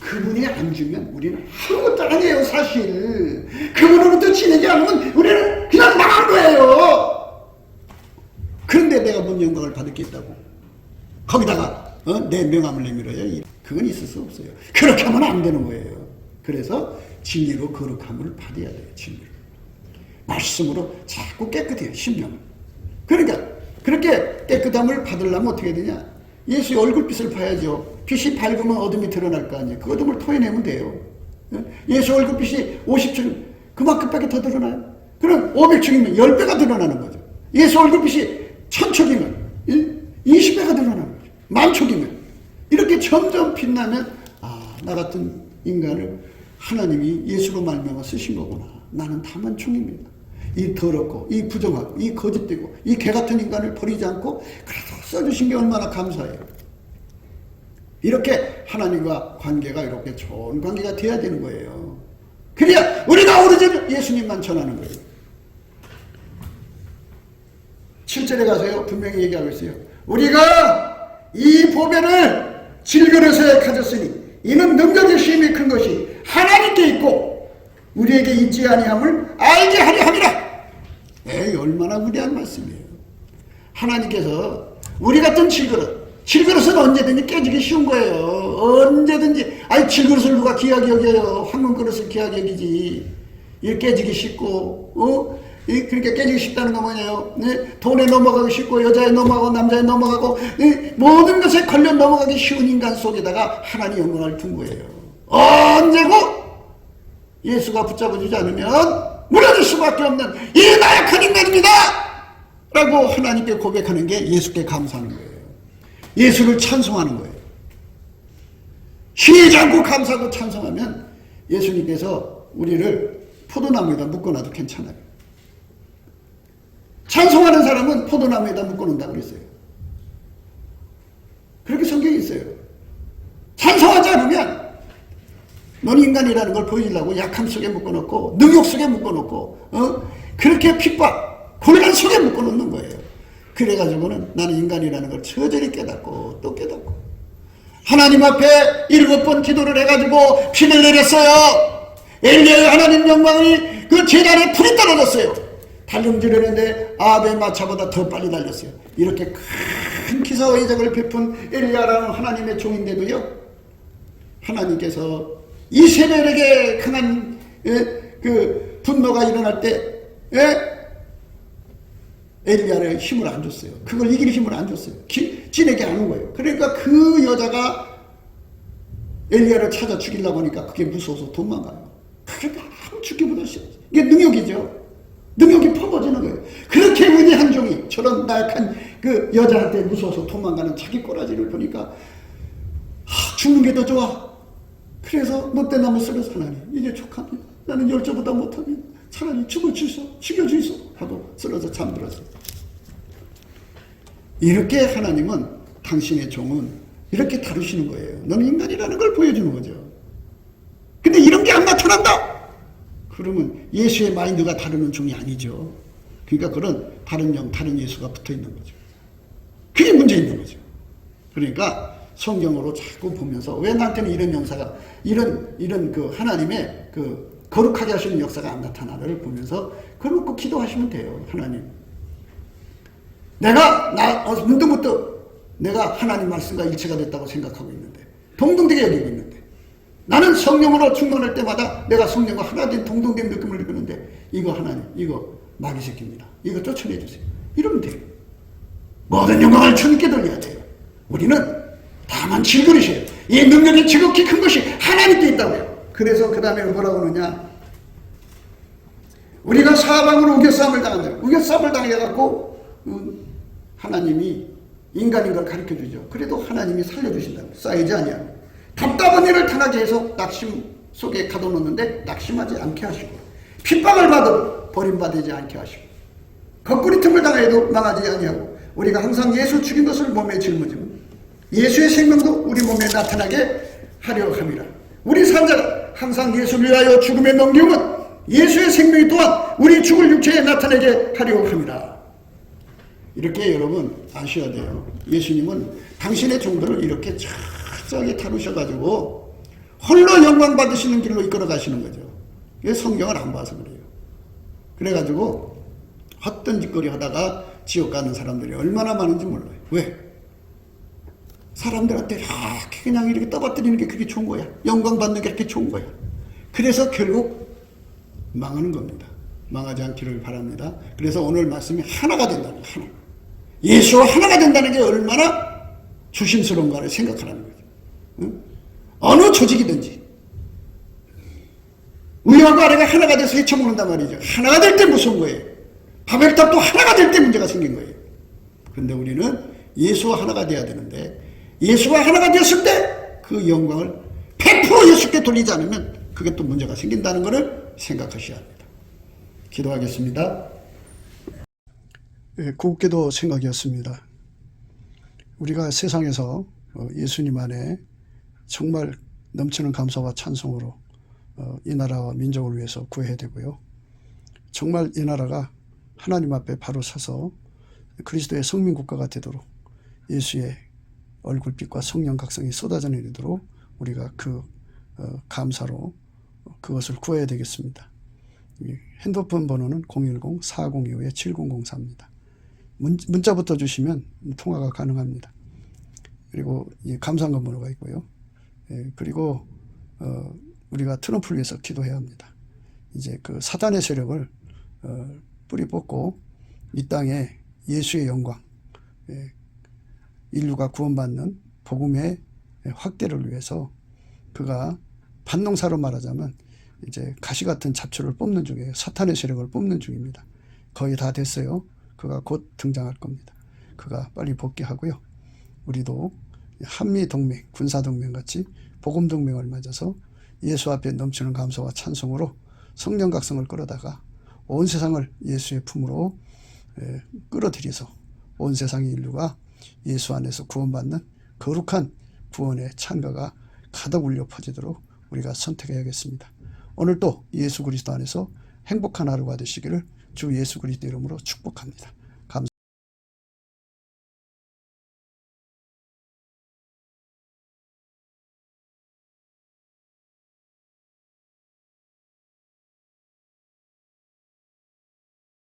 Speaker 1: 그분이 안 주면 우리는 아무것도 아니에요. 사실 그분으로부터 지내지 않으면 우리는 그냥 망한 거예요. 그런데 내가 뭔 영광을 받을 게 있다고 거기다가 내 명함을 내밀어요? 그건 있을 수 없어요. 그렇게 하면 안 되는 거예요. 그래서 진리로 거룩함을 받아야 돼요. 진리로. 말씀으로 자꾸 깨끗해요. 심령은. 그러니까 그렇게 깨끗함을 받으려면 어떻게 되냐? 예수의 얼굴빛을 봐야죠. 빛이 밝으면 어둠이 드러날 거 아니에요. 그 어둠을 토해내면 돼요. 예수 얼굴빛이 50층 그만큼밖에 더 드러나요? 그럼 500층이면 10배가 드러나는 거죠. 예수 얼굴빛이 1000척이면 20배가 드러나는 거죠. 10,000척이면 이렇게 점점 빛나면 나 같은 인간을 하나님이 예수로 말미암아 쓰신 거구나. 나는 다만 종입니다. 이 더럽고 이 부정하고 이 거짓되고 이 개같은 인간을 버리지 않고 그래도 써주신 게 얼마나 감사해요. 이렇게 하나님과 관계가 이렇게 좋은 관계가 돼야 되는 거예요. 그래야 우리가 오로지 예수님만 전하는 거예요. 7절에 가서요 분명히 얘기하고 있어요. 우리가 이 보배를 질그릇에 가졌으니 이는 능력의 힘이 큰 것이 하나님께 있고 우리에게 있지 아니함을 알게 하려 함이라. 얼마나 위대한 말씀이에요. 하나님께서 우리 같은 질그릇은 언제든지 깨지기 쉬운 거예요. 언제든지. 질그릇을 누가 귀하게 여겨요. 황금 그릇을 귀하게 여기지. 이 깨지기 쉽고 그러니까 깨지기 쉽다는 건 뭐냐요? 돈에 넘어가기 쉽고 여자에 넘어가고 남자에 넘어가고 모든 것에 걸려 넘어가기 쉬운 인간 속에다가 하나님 영광을 둔 거예요. 언제고 예수가 붙잡아주지 않으면 무너질 수밖에 없는 이 나약한 인간입니다 라고 하나님께 고백하는 게 예수께 감사하는 거예요. 예수를 찬송하는 거예요. 쉬지 않고 감사하고 찬송하면 예수님께서 우리를 포도나무에다 묶어놔도 괜찮아요. 찬송하는 사람은 포도나무에다 묶어놓는다고 그랬어요. 그렇게 성경이 있어요. 찬송하지 않으면 넌 인간이라는 걸 보여주려고 약함 속에 묶어놓고 능욕 속에 묶어놓고 그렇게 핍박 곤란 속에 묶어놓는 거예요. 그래가지고는 나는 인간이라는 걸 처절히 깨닫고 또 깨닫고 하나님 앞에 7번 기도를 해가지고 피를 내렸어요. 엘리야의 하나님 영광이 그 제단에 불이 떨어졌어요. 달름질하는데 아벨 마차보다 더 빨리 달렸어요. 이렇게 큰 기사와 이적을 베푼 엘리야라는 하나님의 종인데도요, 하나님께서 이세벨에게 강한 그 분노가 일어날 때 엘리야를 힘을 안 줬어요. 그걸 이길 힘을 안 줬어요. 진에게 안 온 거예요. 그러니까 그 여자가 엘리야를 찾아 죽이려고 하니까 그게 무서워서 도망가요. 그게 아무 죽기보다 싫어. 이게 능욕이죠. 능력이 퍼버지는 거예요. 그렇게 위대한 종이 저런 나약한 그 여자한테 무서워서 도망가는 자기 꼬라지를 보니까 죽는 게 더 좋아. 그래서 못대나무 썰어서 하나님 이제 족합니다. 나는 열조보다 못하면 차라리 죽여주이소 하고 쓰러져 잠들었어요. 이렇게 하나님은 당신의 종은 이렇게 다루시는 거예요. 너는 인간이라는 걸 보여주는 거죠. 근데 이런 게 안 나타난다. 그러면 예수의 마인드가 다루는 종이 아니죠. 그러니까 그런 다른 영, 다른 예수가 붙어 있는 거죠. 그게 문제 있는 거죠. 그러니까 성경으로 자꾸 보면서 왜 나한테는 이런 영사가 이런 그 하나님의 그 거룩하게 하시는 역사가 안 나타나를 보면서 그걸 놓고 기도하시면 돼요. 하나님, 내가 문득문득 내가 하나님 말씀과 일체가 됐다고 생각하고 있는데, 동등되게 여기고 있는데, 나는 성령으로 충만할 때마다 내가 성령과 하나 된 동등된 느낌을 느끼는데, 이거 하나님, 이거 마귀 새끼입니다. 이거 쫓아내주세요. 이러면 돼요. 모든 영광을 주님께 돌려야 돼요. 우리는 다만 질그릇이에요. 이 능력이 지극히 큰 것이 하나님께 있다고요. 그래서 그 다음에 뭐라고 그러냐, 우리가 사방으로 우겨싸움을 당한다. 우겨싸움을 당해갖고 하나님이 인간인 걸 가르쳐주죠. 그래도 하나님이 살려주신다고. 쌓이지 아니하고 답답한 일을 당하게 해서 낙심 속에 가둬놓는데 낙심하지 않게 하시고, 핍박을 받아도 버림받지 않게 하시고, 거꾸리 틈을 당해도 망하지 아니하고, 우리가 항상 예수 죽인 것을 몸에 짊어지고 예수의 생명도 우리 몸에 나타나게 하려 함이라. 우리 산자가 항상 예수를 위하여 죽음에 넘기면 예수의 생명이 또한 우리 죽을 육체에 나타내게 하려 함이라. 이렇게 여러분 아셔야 돼요. 예수님은 당신의 종들을 이렇게 철저하게 다루셔가지고 홀로 영광 받으시는 길로 이끌어 가시는 거죠. 이게 성경을 안 봐서 그래요. 그래가지고 헛된 짓거리 하다가 지옥 가는 사람들이 얼마나 많은지 몰라요. 왜? 사람들한테 이렇게 그냥 이렇게 떠받드리는 게 그게 좋은 거야. 영광 받는 게 그렇게 좋은 거야. 그래서 결국 망하는 겁니다. 망하지 않기를 바랍니다. 그래서 오늘 말씀이 하나가 된다는 거예요. 하나. 예수와 하나가 된다는 게 얼마나 조심스러운가를 생각하라는 거죠. 응? 어느 조직이든지 위하고 아래가 하나가 돼서 헤쳐먹는단 말이죠. 하나가 될 때 무서운 거예요. 바벨탑도 하나가 될 때 문제가 생긴 거예요. 그런데 우리는 예수와 하나가 돼야 되는데, 예수와 하나가 됐을 때 그 영광을 100% 예수께 돌리지 않으면 그게 또 문제가 생긴다는 것을 생각하셔야 합니다. 기도하겠습니다. 구기도 생각이었습니다. 우리가 세상에서 예수님 안에 정말 넘치는 감사와 찬송으로 이 나라와 민족을 위해서 구해야 되고요. 정말 이 나라가 하나님 앞에 바로 서서 그리스도의 성민국가가 되도록 예수의 얼굴빛과 성령 각성이 쏟아져 내리도록 우리가 그 감사로 그것을 구해야 되겠습니다. 핸드폰 번호는 010-4025-7004입니다. 문자부터 주시면 통화가 가능합니다. 그리고 감사한 번호가 있고요. 그리고 우리가 트럼프를 위해서 기도해야 합니다. 이제 그 사단의 세력을 뿌리 뽑고 이 땅에 예수의 영광, 인류가 구원받는 복음의 확대를 위해서 그가 반농사로 말하자면 이제 가시 같은 잡초를 뽑는 중이에요. 사탄의 세력을 뽑는 중입니다. 거의 다 됐어요. 그가 곧 등장할 겁니다. 그가 빨리 복귀하고요. 우리도 한미동맹, 군사동맹 같이 복음동맹을 맺어서 예수 앞에 넘치는 감사와 찬송으로 성령 각성을 끌어다가 온 세상을 예수의 품으로 끌어들여서 온 세상의 인류가 예수 안에서 구원받는 거룩한 구원의 찬가가 가득 울려 퍼지도록 우리가 선택해야겠습니다. 오늘도 예수 그리스도 안에서 행복한 하루가 되시기를 주 예수 그리스도 이름으로 축복합니다.